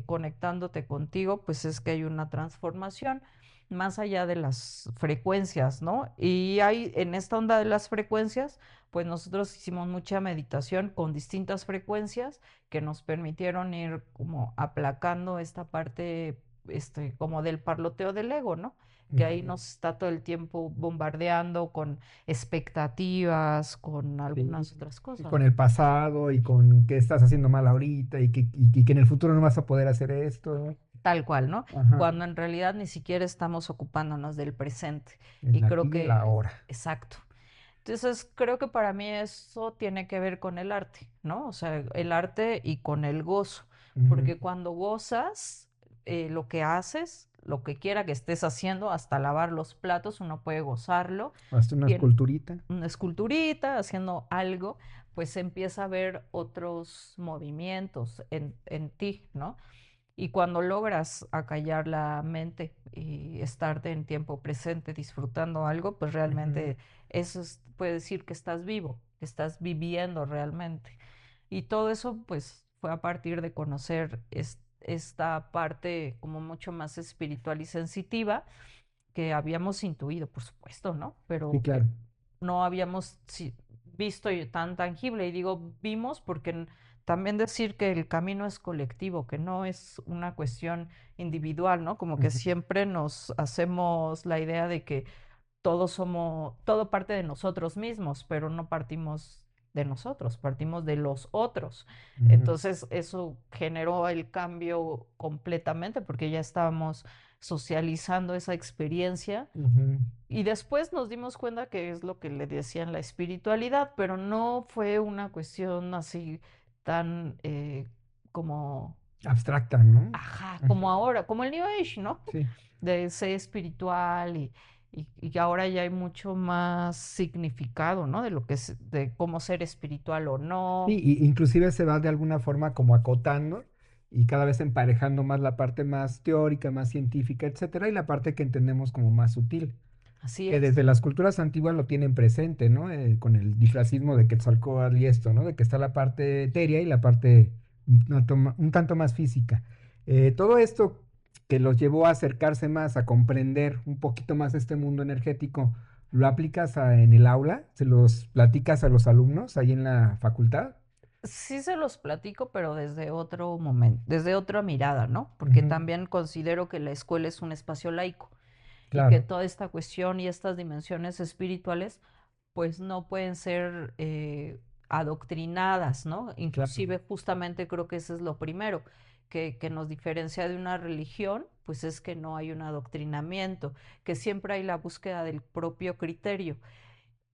conectándote contigo, pues es que hay una transformación más allá de las frecuencias, ¿no? Y hay en esta onda de las frecuencias, pues nosotros hicimos mucha meditación con distintas frecuencias que nos permitieron ir como aplacando esta parte como del parloteo del ego, ¿no? Que ahí Ujú. nos está todo el tiempo bombardeando con expectativas, con Sí. algunas otras Y cosas, con ¿no? el pasado y con que estás haciendo mal ahorita y que en el futuro no vas a poder hacer esto. Tal cual, ¿no? Ajá. Cuando en realidad ni siquiera estamos ocupándonos del presente. El Y creo aquí y el que, ahora. exacto. Entonces, creo que para mí eso tiene que ver con el arte, ¿no? O sea, el arte y con el gozo, Ujú, porque cuando gozas, lo que haces, lo que quiera que estés haciendo, hasta lavar los platos, uno puede gozarlo. Hasta una Tien- esculturita. una esculturita, haciendo algo, pues empieza a ver otros movimientos en ti, ¿no? Y cuando logras acallar la mente y estar en tiempo presente disfrutando algo, pues Ujú, realmente puede decir que estás vivo, que estás viviendo realmente. Y todo eso pues fue a partir de conocer esta parte como mucho más espiritual y sensitiva que habíamos intuido, por supuesto, ¿no? sí, Pero que claro. no habíamos visto tan tangible. Y digo, vimos porque también decir que el camino es colectivo, que no es una cuestión individual, ¿no? Como que Ujú, siempre nos hacemos la idea de que todo parte de nosotros mismos, pero no partimos de nosotros, partimos de los otros. ujú, Entonces eso generó el cambio completamente porque ya estábamos socializando esa experiencia ujú. y después nos dimos cuenta que es lo que le decían la espiritualidad, pero no fue una cuestión así tan como, Abstracta, ¿no? ajá, como Ujú, ahora, como el New Age, ¿no? sí. De ser espiritual y que ahora ya hay mucho más significado, ¿no? De lo que es, de cómo ser espiritual o Sí, no. inclusive se va de alguna forma como acotando y cada vez emparejando más la parte más teórica, más científica, etcétera, y la parte que entendemos como más sutil, Así que es. desde las culturas antiguas lo tienen presente, ¿no? Con el disfracismo de Quetzalcóatl y esto, ¿no? De que está la parte etérea y la parte un tanto más física. Todo esto que los llevó a acercarse más, a comprender un poquito más este mundo energético, ¿lo aplicas en el aula? ¿Se los platicas a los alumnos ahí en la facultad? Sí se los platico, pero desde otro momento, desde otra mirada, ¿no? Porque Ujú, también considero que la escuela es un espacio laico y que claro, toda esta cuestión y estas dimensiones espirituales pues no pueden ser adoctrinadas, ¿no? claro. Inclusive justamente creo que eso es lo primero que nos diferencia de una religión, pues es que no hay un adoctrinamiento, que siempre hay la búsqueda del propio criterio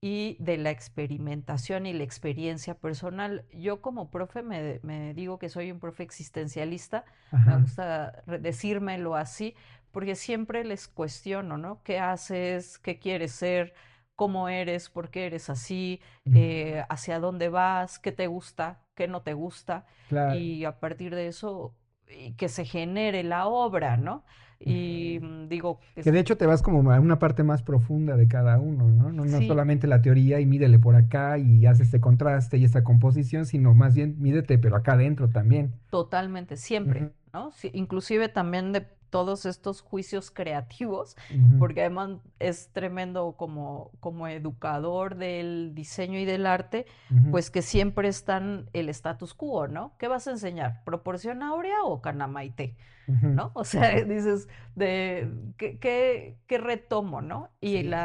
y de la experimentación y la experiencia personal. Yo como profe me digo que soy un profe existencialista, me Ajá. gusta decírmelo así, porque siempre les cuestiono, ¿no? ¿Qué haces? ¿Qué quieres ser? ¿Cómo eres? ¿Por qué eres así? Ujú, ¿Hacia dónde vas? ¿Qué te gusta? ¿Qué no te gusta? claro. Y a partir de eso, y que se genere la obra, ¿no? Y Ujú. digo, Que de hecho te vas como a una parte más profunda de cada uno, ¿no? No, no sí, solamente la teoría y mídele por acá y haces este contraste y esta composición, sino más bien mídete, pero acá adentro también. totalmente, siempre, Ujú, ¿no? Sí, inclusive también de todos estos juicios creativos, ujú, porque además es tremendo como educador del diseño y del arte, ujú, pues que siempre están el status quo, ¿no? ¿Qué vas a enseñar? ¿Proporción áurea o Canamaité? ujú. ¿No? O sea, dices, ¿qué retomo, ¿no? Y Sí,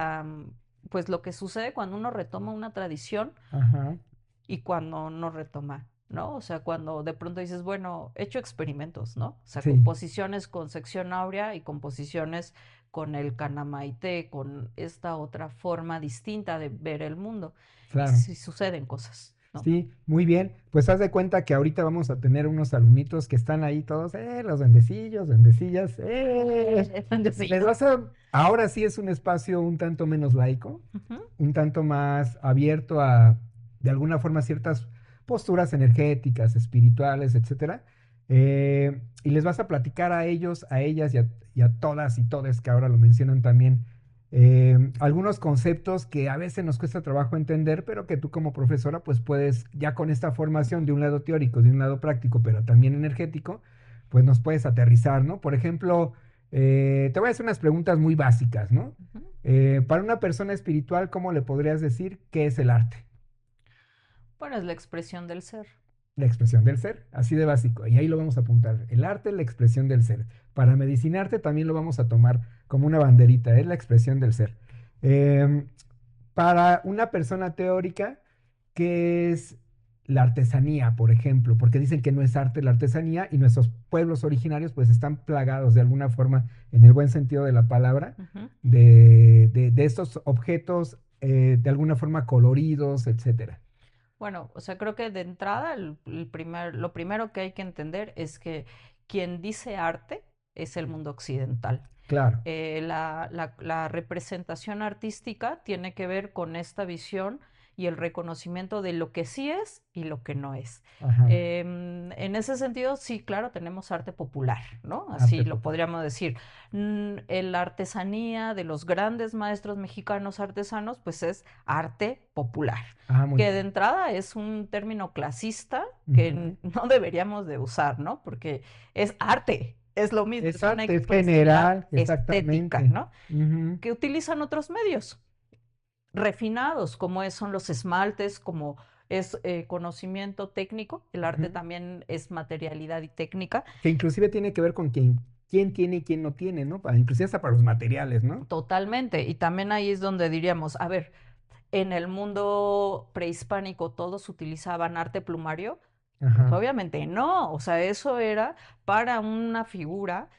pues lo que sucede cuando uno retoma una tradición ajá, y cuando no retoma, ¿no? O sea, cuando de pronto dices, bueno, he hecho experimentos, ¿no? O sea, sí, composiciones con sección áurea y composiciones con el canamaite, con esta otra forma distinta de ver el mundo. Y claro. sí suceden cosas, ¿no? Sí, muy bien. Pues haz de cuenta que ahorita vamos a tener unos alumnitos que están ahí todos, los duendecillos, duendecillas, y Sí. les vas a, ahora sí es un espacio un tanto menos laico, Ujú. un tanto más abierto a, de alguna forma, ciertas posturas energéticas, espirituales, etcétera. Y les vas a platicar a ellos, a ellas y a todas y todes que ahora lo mencionan también, algunos conceptos que a veces nos cuesta trabajo entender, pero que tú como profesora pues puedes, ya con esta formación de un lado teórico, de un lado práctico, pero también energético, pues nos puedes aterrizar, ¿no? Por ejemplo, te voy a hacer unas preguntas muy básicas, ¿no? Ujú. Para una persona espiritual, ¿cómo le podrías decir qué es el arte? Bueno, es la expresión del ser. La expresión del ser, así de básico. Y ahí lo vamos a apuntar. El arte, la expresión del ser. Para medicinarte también lo vamos a tomar como una banderita, es la expresión del ser. Eh, para una persona teórica, ¿qué es la artesanía, por ejemplo? Porque dicen que no es arte la artesanía y nuestros pueblos originarios pues están plagados de alguna forma, en el buen sentido de la palabra, Ujú. de estos objetos de alguna forma coloridos, etcétera. Bueno, o sea, creo que de entrada lo primero que hay que entender es que quien dice arte es el mundo occidental. Claro. La representación artística tiene que ver con esta visión y el reconocimiento de lo que sí es y lo que no es. Ajá. En ese sentido, sí, claro, tenemos arte popular, ¿no? Así Arte lo popular. podríamos decir. La artesanía de los grandes maestros mexicanos artesanos, pues es arte popular, Ah, muy que de bien. entrada es un término clasista que Ujú. no deberíamos de usar, ¿no? Porque es arte, es lo mismo, es una Exacto, es expresividad general, estética, exactamente. ¿no? Ujú, Que utilizan otros medios refinados, como son los esmaltes, como es conocimiento técnico. El arte ujú. también es materialidad y técnica. Que inclusive tiene que ver con quién tiene y quién no tiene, ¿no? Inclusive hasta para los materiales, ¿no? Totalmente. Y también ahí es donde diríamos, a ver, en el mundo prehispánico todos utilizaban arte plumario. Pues Ajá. obviamente no, o sea, eso era para una figura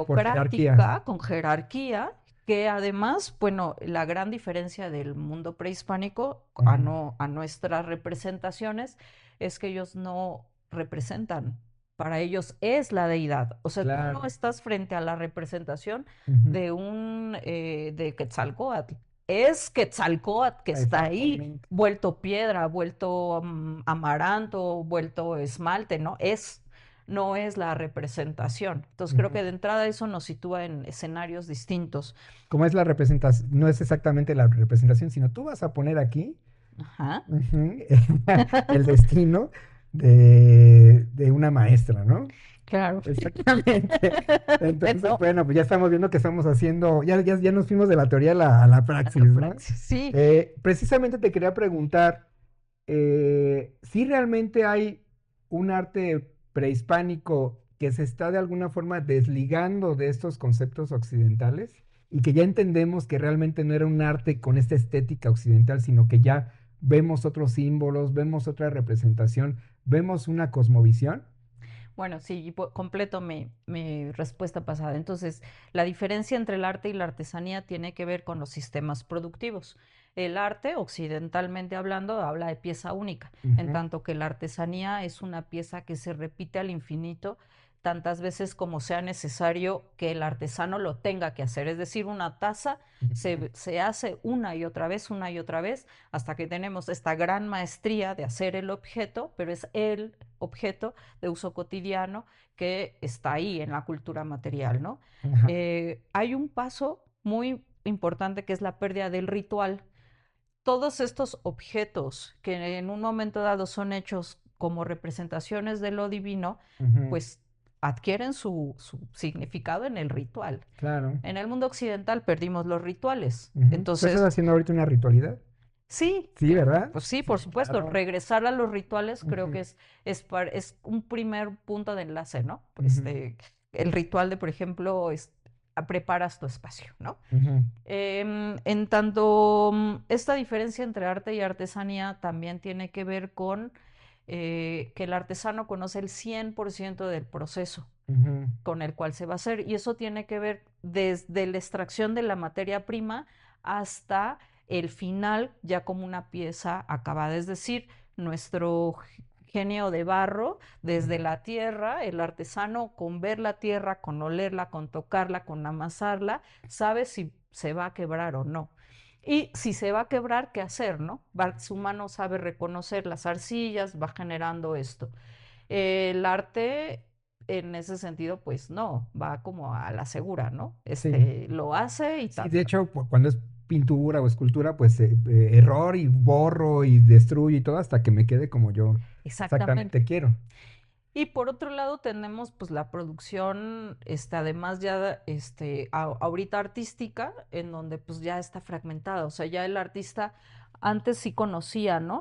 Por jerarquía. teocrática con jerarquía, que además, bueno, la gran diferencia del mundo prehispánico a, Ujú. no, a nuestras representaciones es que ellos no representan, para ellos es la deidad. O sea, tú no Claro. estás frente a la representación Ujú. de Quetzalcóatl. Es Quetzalcóatl que está ahí, Exactamente. vuelto piedra, vuelto amaranto, vuelto esmalte, ¿no? No es la representación. Entonces creo que Ujú. de entrada eso nos sitúa en escenarios distintos. Como es la representación, no es exactamente la representación, sino tú vas a poner aquí Ajá. ujú, el destino de una maestra, ¿no? Claro. Exactamente. Entonces, No, bueno, pues ya estamos viendo que estamos haciendo, ya nos fuimos de la teoría a la a la praxis, ¿no? praxis. Sí. Precisamente te quería preguntar, si realmente hay un arte prehispánico que se está de alguna forma desligando de estos conceptos occidentales y que ya entendemos que realmente no era un arte con esta estética occidental, sino que ya vemos otros símbolos, vemos otra representación, vemos una cosmovisión. Bueno, sí, completo mi respuesta pasada. Entonces, la diferencia entre el arte y la artesanía tiene que ver con los sistemas productivos. El arte, occidentalmente hablando, habla de pieza única, en Ujú, tanto que la artesanía es una pieza que se repite al infinito tantas veces como sea necesario que el artesano lo tenga que hacer. Es decir, una taza ujú, se hace una y otra vez, hasta que tenemos esta gran maestría de hacer el objeto, pero es el objeto de uso cotidiano que está ahí en la cultura material, ¿no? ajá, Hay un paso muy importante que es la pérdida del ritual. Todos estos objetos que en un momento dado son hechos como representaciones de lo divino, ujú, pues adquieren su significado en el ritual. claro. En el mundo occidental perdimos los rituales. Ujú. ¿Tú estás Entonces, haciendo ahorita una ritualidad? sí, Sí, ¿verdad? pues sí, Sí, por supuesto, claro. regresar a los rituales creo Ujú, que es un primer punto de enlace, ¿no? ujú, El ritual de, por ejemplo, preparas tu espacio, ¿no? ujú, En tanto, esta diferencia entre arte y artesanía también tiene que ver con que el artesano conoce el 100% del proceso ujú. con el cual se va a hacer. Y eso tiene que ver desde la extracción de la materia prima hasta el final, ya como una pieza acabada. Es decir, nuestro genio de barro, desde Ujú. la tierra, el artesano con ver la tierra, con olerla, con tocarla, con amasarla, sabe si se va a quebrar o no. Y si se va a quebrar, ¿qué hacer, no? Su mano sabe reconocer las arcillas, va generando esto. El arte, en ese sentido, pues no, va como a la segura, ¿no? Sí, Lo hace y sí, ta, de ta. hecho, cuando es pintura o escultura, pues error y borro y destruyo y todo hasta que me quede como yo exactamente Exactamente. quiero. Y por otro lado tenemos pues la producción, además ya, ahorita artística, en donde pues ya está fragmentada, o sea, ya el artista antes sí conocía, ¿no?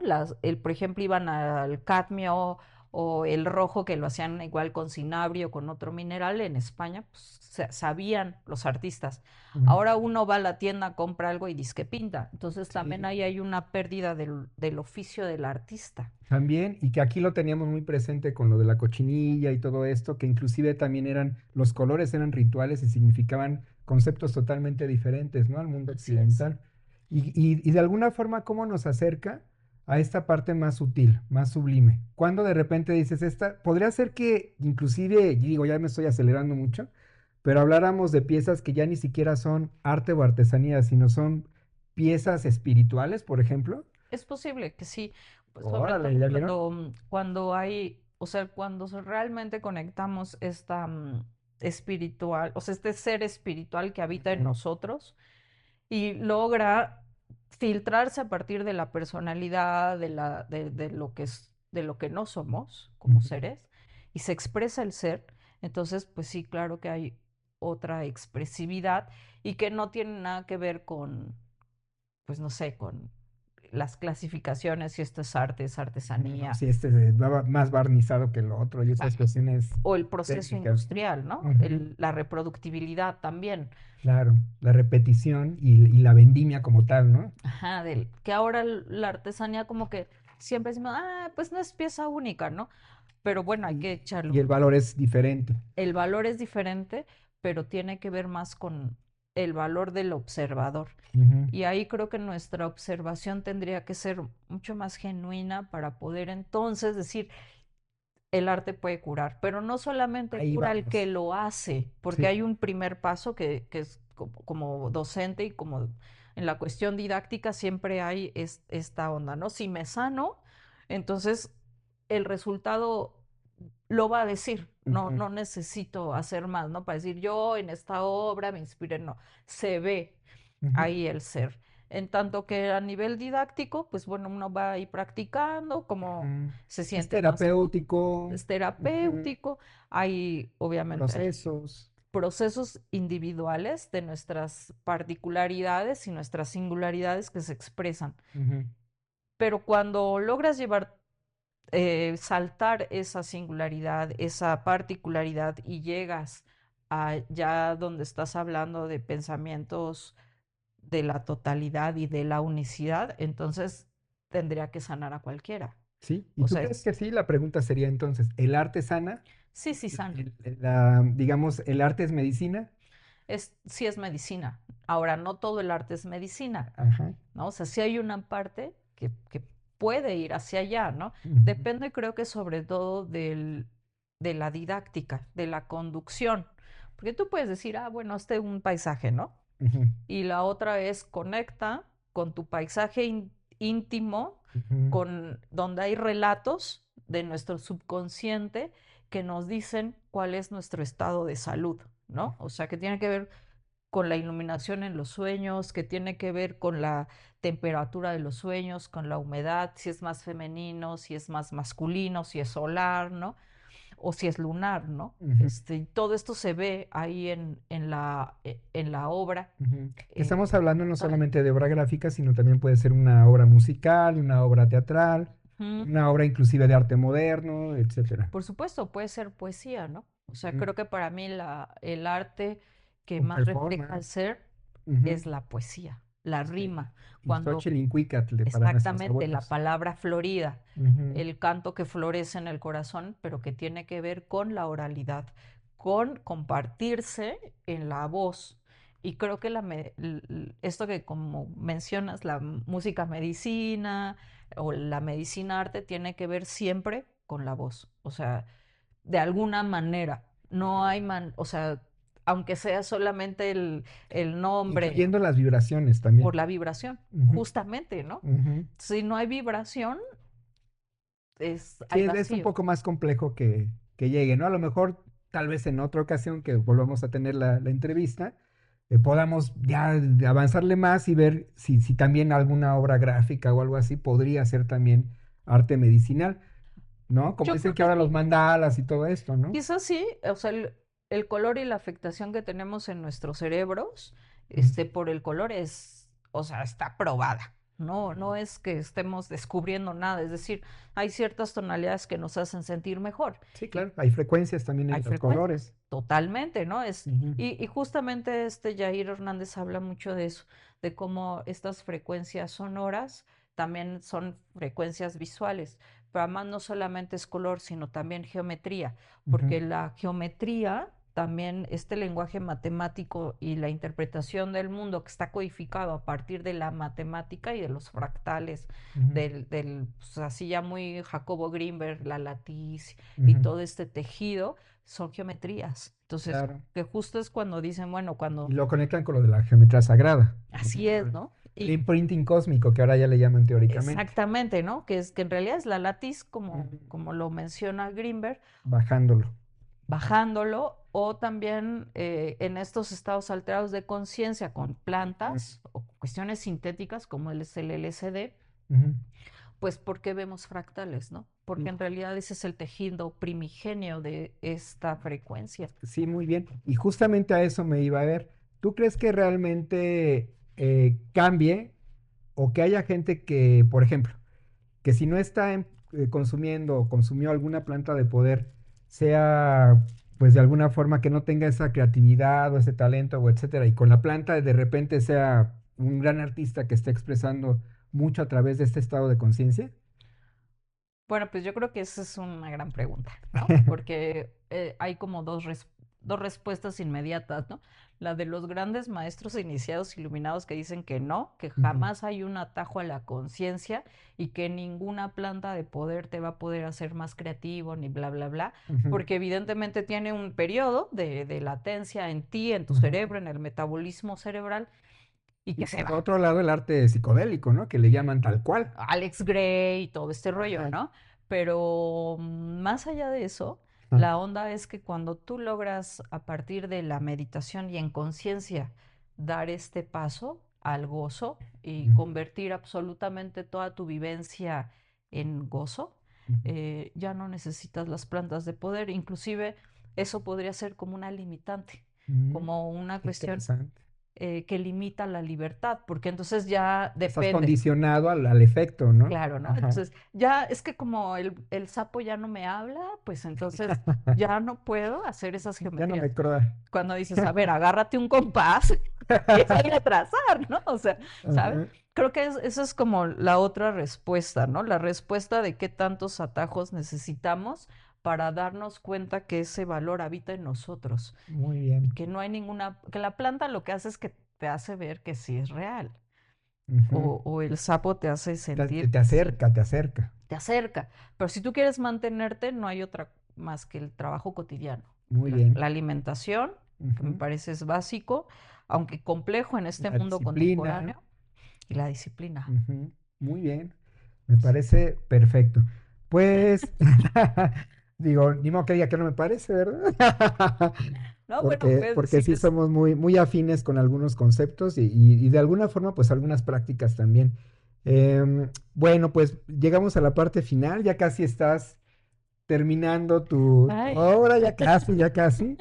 Por ejemplo, iban al cadmio o el rojo que lo hacían igual con cinabrio o con otro mineral en España, pues sabían los artistas. Ujú. Ahora uno va a la tienda, compra algo y dice que pinta. Entonces también Sí, ahí hay una pérdida del oficio del artista. también, y que aquí lo teníamos muy presente con lo de la cochinilla y todo esto, que inclusive también los colores eran rituales y significaban conceptos totalmente diferentes, ¿no? Al mundo Así es. occidental. Y de alguna forma, ¿cómo nos acerca? a esta parte más sutil, más sublime. Cuando de repente dices, podría ser que inclusive, digo, ya me estoy acelerando mucho, pero habláramos de piezas que ya ni siquiera son arte o artesanía, sino son piezas espirituales, por ejemplo. Es posible que sí, pues sobre todo Órale, ¿ya vieron? cuando hay, o sea, cuando realmente conectamos esta espiritual, o sea, este ser espiritual que habita en Ujú, nosotros y logra filtrarse a partir de la personalidad, de lo que es, de lo que no somos como ujú. seres, y se expresa el ser, entonces, pues sí, claro que hay otra expresividad y que no tiene nada que ver con, pues no sé, con las clasificaciones, si esto es arte, es No, artesanía, sí, va más barnizado que el otro y esas cuestiones o el proceso técnicas. industrial, ¿no? Ujú. La reproductibilidad también. Claro, la repetición y la vendimia como tal, ¿no? Ajá, que ahora la artesanía como que siempre decimos, ah, pues no es pieza única, ¿no? Pero bueno, hay Y, que echarle y el valor es diferente. el valor es diferente, pero tiene que ver más con el valor del observador. Ujú. Y ahí creo que nuestra observación tendría que ser mucho más genuina para poder entonces decir, el arte puede curar, pero no solamente Ahí cura el que vamos. lo hace, porque Sí. hay un primer paso que es como docente y como en la cuestión didáctica siempre hay esta onda, ¿no? Si me sano, entonces el resultado lo va a decir, no, Ujú, no necesito hacer más, ¿no? Para decir yo en esta obra me inspiré, no, se ve ujú, ahí el ser. En tanto que a nivel didáctico, pues bueno, uno va ahí practicando, como ujú. se Es siente más cómodo, terapéutico. es Ujú. terapéutico, hay obviamente Procesos. procesos individuales de nuestras particularidades y nuestras singularidades que se expresan. Ujú, Pero cuando logras llevar, saltar esa singularidad, esa particularidad y llegas a ya donde estás hablando de pensamientos de la totalidad y de la unicidad, entonces tendría que sanar a cualquiera. sí. ¿Y O tú sea, crees que sí? La pregunta sería entonces, ¿el arte sana? sí, sí sana. Digamos, ¿el arte es medicina? Sí es medicina. Ahora, no todo el arte es medicina, Ajá. ¿no? O sea, sí hay una parte que puede ir hacia allá, ¿no? Ujú, Depende, creo que sobre todo de la didáctica, de la conducción. Porque tú puedes decir, ah, bueno, este es un paisaje, ¿no? ujú, Y la otra es conecta con tu paisaje íntimo, ujú, con donde hay relatos de nuestro subconsciente que nos dicen cuál es nuestro estado de salud, ¿no? O sea, que tiene que ver con la iluminación en los sueños, que tiene que ver con la temperatura de los sueños, con la humedad, si es más femenino, si es más masculino, si es solar, ¿no? O si es lunar, ¿no? ujú, Todo esto se ve ahí en la obra ujú. Que estamos hablando como no tal. solamente de obra gráfica, sino también puede ser una obra musical, una obra teatral, Ujú. una obra inclusive de arte moderno, etcétera. Por supuesto, puede ser poesía, ¿no? O sea, Ujú. creo que para mí el arte que Un más refleja el performance. ser Ujú. es la poesía, la Sí. rima. Y Cuando Xochitl para nuestros exactamente la abuelos. palabra florida, Ujú, el canto que florece en el corazón, pero que tiene que ver con la oralidad, con compartirse en la voz. Y creo que esto que como mencionas, la música medicina o la medicina arte tiene que ver siempre con la voz. O sea, de alguna manera, no hay o sea, aunque sea solamente el nombre incluyendo las vibraciones también. por la vibración, Ujú, justamente, ¿no? ujú. Si no hay vibración, Sí, hay es un vacío. poco más complejo que llegue, ¿no? A lo mejor, tal vez en otra ocasión que volvamos a tener la entrevista, podamos ya avanzarle más y ver si también alguna obra gráfica o algo así podría ser también arte medicinal, ¿no? Como Yo dicen creo que que ahora sí, los mandalas y todo esto, ¿no? quizás sí, o sea, el color y la afectación que tenemos en nuestros cerebros, Ujú. por el color o sea, está probada. No, no es que estemos descubriendo nada, es decir, hay ciertas tonalidades que nos hacen sentir mejor Sí, y claro, hay frecuencias también hay en los frecuencias, colores. totalmente, ¿no? Ujú, Y justamente Jair Hernández habla mucho de eso, de cómo estas frecuencias sonoras también son frecuencias visuales, pero además no solamente es color, sino también geometría, ujú, porque la geometría también este lenguaje matemático y la interpretación del mundo que está codificado a partir de la matemática y de los fractales, Ujú, pues así ya muy Jacobo Grinberg, la latiz y ujú, todo este tejido, son geometrías. Entonces, claro. que justo es cuando dicen, bueno, Y cuando lo conectan con lo de la geometría sagrada, ¿no? así es, ¿no? El Y imprinting cósmico, que ahora ya le llaman teóricamente. exactamente, ¿no? Que en realidad es la latiz, Ujú, como lo menciona Grinberg, bajándolo. bajándolo, o también en estos estados alterados de conciencia con Ujú, plantas o cuestiones sintéticas como es el LSD, ujú. pues ¿por qué vemos fractales, no? Porque en realidad ese es el tejido primigenio de esta frecuencia. Sí, muy bien. Y justamente a eso me iba a ver. ¿Tú crees que realmente cambie o que haya gente que, por ejemplo, que si no está consumiendo o consumió alguna planta de poder, sea pues de alguna forma que no tenga esa creatividad o ese talento o etcétera, y con la planta de repente sea un gran artista que esté expresando mucho a través de este estado de conciencia? Bueno, pues yo creo que esa es una gran pregunta, ¿no? Porque hay como dos respuestas inmediatas, ¿no? La de los grandes maestros iniciados iluminados que dicen que no, que Ujú, jamás hay un atajo a la conciencia y que ninguna planta de poder te va a poder hacer más creativo ni bla, bla, bla, ujú, porque evidentemente tiene un periodo de latencia en ti, en tu ujú. cerebro, en el metabolismo cerebral y Y que se por va. otro lado, el arte psicodélico, ¿no? Que le llaman tal cual. Alex Gray y todo este rollo, Ajá. ¿no? Pero más allá de eso, Ah, la onda es que cuando tú logras a partir de la meditación y en conciencia dar este paso al gozo y ujú, convertir absolutamente toda tu vivencia en gozo, ujú. ya no necesitas las plantas de poder, inclusive eso podría ser como una limitante, Mm, como una qué cuestión interesante. que limita la libertad, porque entonces ya Estás depende. condicionado al efecto, ¿no? Claro, ¿no? Ajá. Entonces, ya es que como el sapo ya no me habla, pues entonces ya no puedo hacer esas Ya no geometrías. me croa. Cuando dices, a ver, agárrate un compás y empieza a ir a trazar, ¿no? O sea, ¿sabes? Ajá. Creo que esa es como la otra respuesta, ¿no? La respuesta de qué tantos atajos necesitamos para darnos cuenta que ese valor habita en nosotros, Muy bien. que no hay ninguna, que la planta lo que hace es que te hace ver que sí es real, Ujú. o el sapo te hace sentir Te que sí acerca, te acerca. te acerca. Pero si tú quieres mantenerte, no hay otra más que el trabajo cotidiano. Muy La bien. alimentación, que me Ujú. parece es básico, aunque complejo en este La mundo disciplina. contemporáneo, y la disciplina. Ujú. Muy bien. Me parece perfecto. Pues, digo, ni modo que diga que no me parece, ¿verdad? No, bueno, puedes Porque decir sí eso. somos muy afines con algunos conceptos y de alguna forma, pues algunas prácticas también. Bueno, pues llegamos a la parte final, ya casi estás terminando tu Ay. obra, ya casi, ya casi.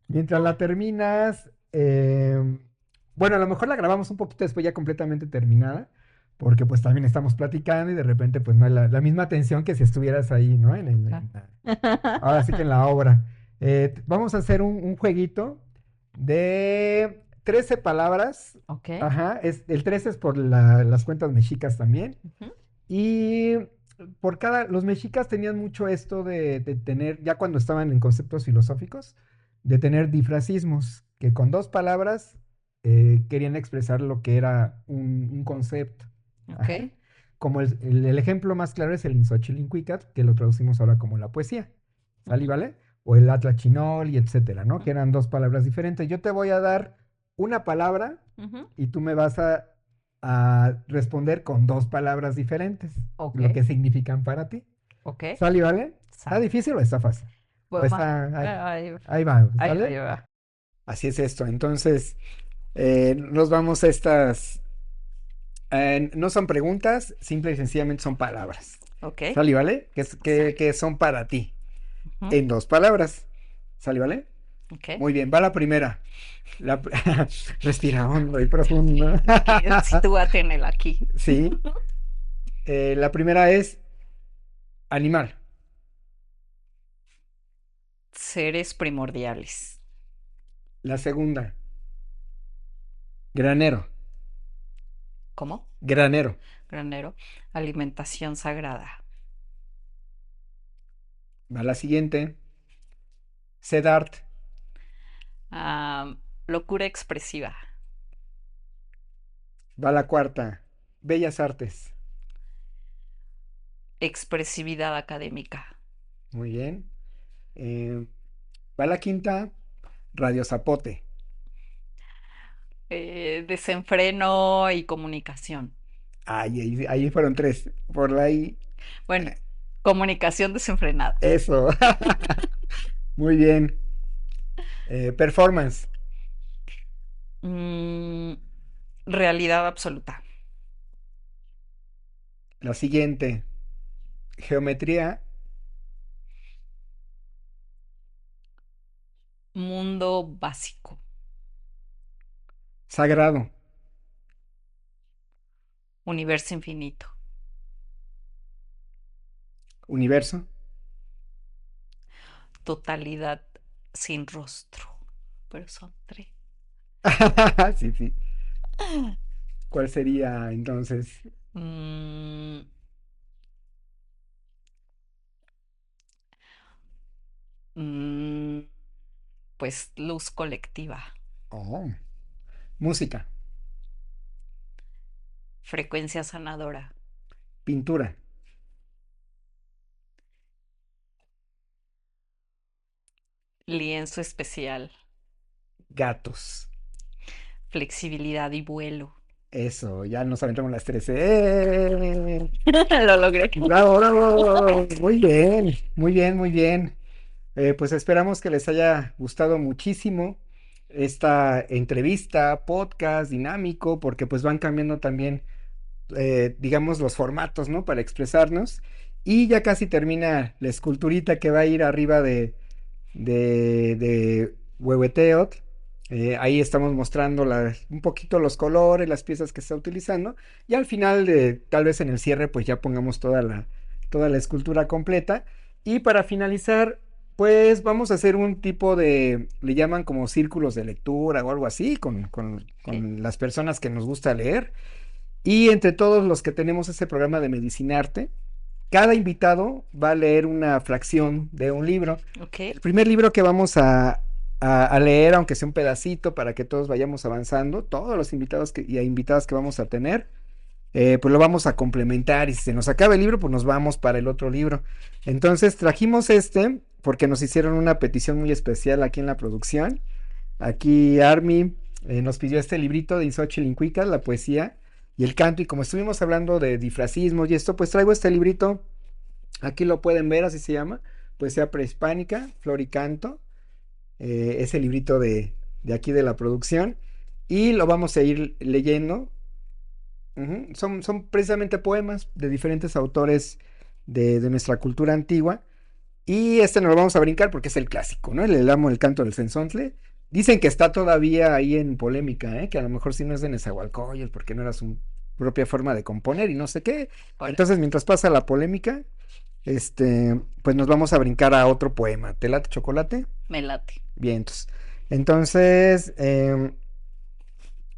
Mientras la terminas, bueno, a lo mejor la grabamos un poquito después ya completamente terminada, porque pues también estamos platicando y de repente pues no hay la misma atención que si estuvieras ahí, ¿no? Ahora sí que en la obra. Vamos a hacer un jueguito de 13 palabras. Ok. Ajá, el 13 es por las cuentas mexicas también. Ujú. Y los mexicas tenían mucho esto de tener, ya cuando estaban en conceptos filosóficos, de tener difracismos, que con dos palabras querían expresar lo que era un concepto. Ok. Ajá. Como el ejemplo más claro es el Inxochilincuicatl, que lo traducimos ahora como la poesía. ¿Sale, Ujú, vale? O el Atlachinol y etcétera, ¿no? Que ujú, eran dos palabras diferentes. Yo te voy a dar una palabra ujú. y tú me vas a responder con dos palabras diferentes, Ok. lo que significan para ti. Ok. ¿Sale, vale? ¿Está Sale. difícil o está fácil? O Bueno, está, ahí, ahí va, ahí ¿sale? va. Así es esto. Entonces, nos vamos a estas. No son preguntas, simple y sencillamente son palabras. Ok. ¿Sale, vale? Sale. Que son para ti. Ujú, En dos palabras. ¿Sale, vale? ok. Muy bien, va la primera. La... Respira hondo y profundo. Aquí, sitúate en el aquí. Sí. La primera es animal. Seres primordiales. La segunda, granero. ¿Cómo? Granero. Granero. Alimentación sagrada. Va la siguiente, sedart. Locura expresiva. Va la cuarta. Bellas artes. Expresividad académica. Muy bien. Va la quinta. Radio Zapote. Desenfreno y comunicación. Ay, ahí fueron tres. Por ahí. Bueno, comunicación desenfrenada. Eso. Muy bien. Performance. Mm, realidad absoluta. La siguiente. Geometría. Mundo básico. Sagrado. Universo infinito. Universo. Totalidad sin rostro. Pero son tres. Sí, sí. ¿Cuál sería entonces? Mm, mm, pues luz colectiva. Oh, música. Frecuencia sanadora. Pintura. Lienzo especial. Gatos. Flexibilidad y vuelo. Eso, ya nos aventamos las tres. ¡Eh! Lo logré. ¡Bravo, bravo! Muy bien, muy bien, muy bien. Pues esperamos que les haya gustado muchísimo esta entrevista, podcast dinámico, porque pues van cambiando también, digamos, los formatos, ¿no? Para expresarnos. Y ya casi termina la esculturita que va a ir arriba de Huehueteotl. Ahí estamos mostrando un poquito los colores, las piezas que está utilizando. Y al final, tal vez en el cierre, pues ya pongamos toda la escultura completa. Y para finalizar, pues vamos a hacer un tipo le llaman como círculos de lectura o algo así, Ok. con las personas que nos gusta leer. Y entre todos los que tenemos ese programa de Medicinarte, cada invitado va a leer una fracción de un libro. Ok. El primer libro que vamos a leer, aunque sea un pedacito, para que todos vayamos avanzando, todos los invitados y invitadas que vamos a tener, pues lo vamos a complementar y si se nos acaba el libro, pues nos vamos para el otro libro. Entonces trajimos este porque nos hicieron una petición muy especial aquí en la producción. Aquí Army nos pidió este librito de Xochitl Incuica, la poesía y el canto, y como estuvimos hablando de difracismos y esto, pues traigo este librito. Aquí lo pueden ver, así se llama, Poesía Prehispánica, Flor y Canto. Es el librito de aquí de la producción. Y lo vamos a ir leyendo. Son precisamente poemas de diferentes autores de nuestra cultura antigua. Y este nos lo vamos a brincar porque es el clásico, ¿no? El amo, el canto del Cenzontle. Dicen que está todavía ahí en polémica, ¿eh? Que a lo mejor sí no es de Nezahualcóyotl porque no era su propia forma de componer y no sé qué. Órale. Entonces, mientras pasa la polémica, pues nos vamos a brincar a otro poema. ¿Te late chocolate? Me late. Bien, entonces,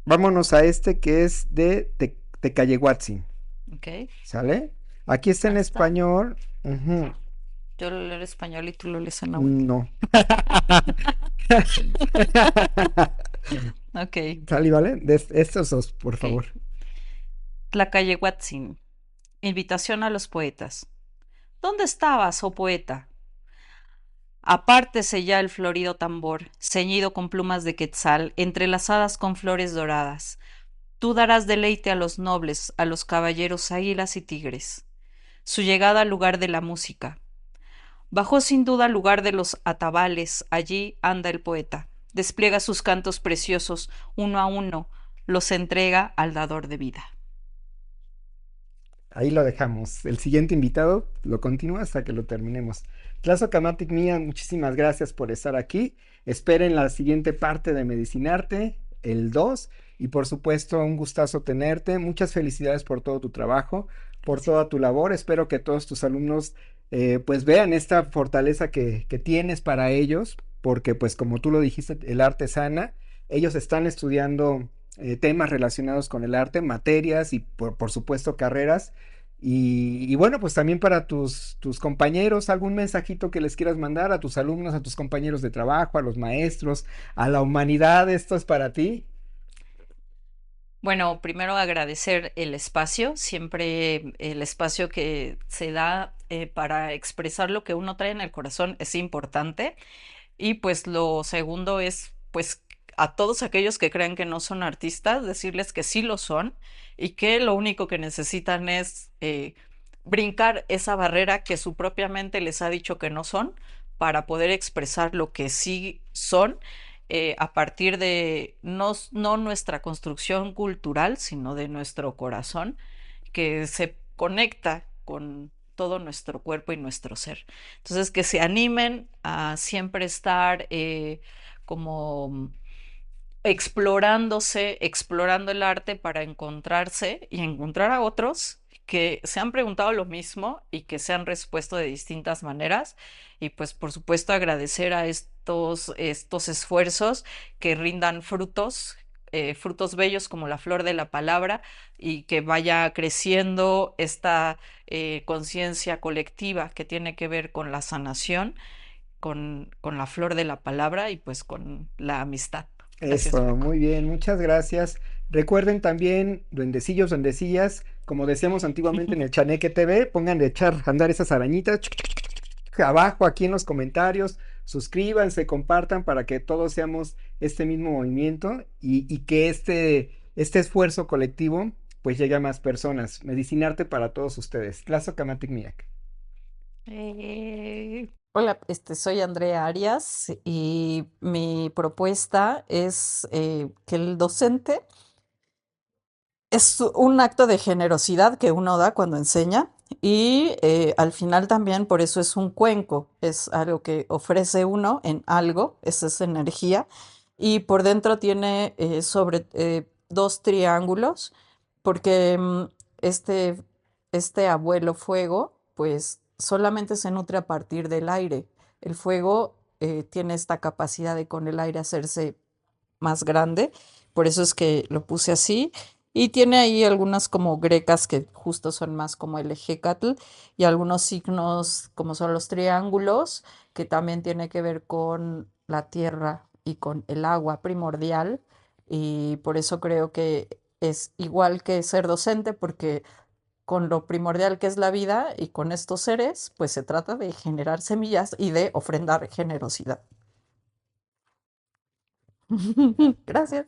vámonos a este que es de Tecayehuatzin, Ok. ¿sale? Aquí está en Hasta. español. Ujú. Yo lo leo en español y tú lo lees en náhuatl. No. Ok. ¿Sale, vale? De estos dos, por Ok. favor. Tlacayehuatzin. Invitación a los poetas. ¿Dónde estabas, oh poeta? Apártese ya el florido tambor, ceñido con plumas de quetzal, entrelazadas con flores doradas. Tú darás deleite a los nobles, a los caballeros águilas y tigres. Su llegada al lugar de la música. Bajó sin duda al lugar de los atabales, allí anda el poeta. Despliega sus cantos preciosos, uno a uno, los entrega al dador de vida. Ahí lo dejamos. El siguiente invitado lo continúa hasta que lo terminemos. Tlazo Camatic Mía, muchísimas gracias por estar aquí. Esperen la siguiente parte de Medicinarte, el 2. Y por supuesto, un gustazo tenerte. Muchas felicidades por todo tu trabajo, por Gracias. toda tu labor. Espero que todos tus alumnos pues vean esta fortaleza que tienes para ellos, porque pues como tú lo dijiste, el arte sana. Ellos están estudiando temas relacionados con el arte, materias y por supuesto carreras Y bueno, pues también para tus compañeros, algún mensajito que les quieras mandar a tus alumnos, a tus compañeros de trabajo, a los maestros, a la humanidad, esto es para ti. Bueno, primero agradecer el espacio, siempre el espacio que se da para expresar lo que uno trae en el corazón es importante. Y pues lo segundo es, pues, a todos aquellos que creen que no son artistas, decirles que sí lo son y que lo único que necesitan es brincar esa barrera que su propia mente les ha dicho que no son para poder expresar lo que sí son a partir de no nuestra construcción cultural, sino de nuestro corazón, que se conecta con todo nuestro cuerpo y nuestro ser. Entonces, que se animen a siempre estar como explorándose, explorando el arte para encontrarse y encontrar a otros que se han preguntado lo mismo y que se han respuesto de distintas maneras. Y pues por supuesto agradecer a estos esfuerzos que rindan frutos, frutos bellos como la flor de la palabra y que vaya creciendo esta conciencia colectiva que tiene que ver con la sanación, con la flor de la palabra y pues con la amistad. Gracias, Eso, Paco. muy bien, muchas gracias. Recuerden también, duendecillos, duendecillas, como decíamos antiguamente en el Chaneque TV, pongan de echar a andar esas arañitas abajo aquí en los comentarios, suscríbanse, compartan para que todos seamos este mismo movimiento y que este esfuerzo colectivo pues llegue a más personas. Medicinarte para todos ustedes. Tlazo Camatic Miak. Hola, soy Andrea Arias y mi propuesta es que el docente es un acto de generosidad que uno da cuando enseña y al final también por eso es un cuenco, es algo que ofrece uno en algo, esa es energía, y por dentro tiene dos triángulos, porque este, este abuelo fuego pues solamente se nutre a partir del aire. El fuego tiene esta capacidad de con el aire hacerse más grande, por eso es que lo puse así. Y tiene ahí algunas como grecas que justo son más como el ejecatl y algunos signos como son los triángulos, que también tiene que ver con la tierra y con el agua primordial. Y por eso creo que es igual que ser docente, porque con lo primordial que es la vida y con estos seres, pues se trata de generar semillas y de ofrendar generosidad. Gracias.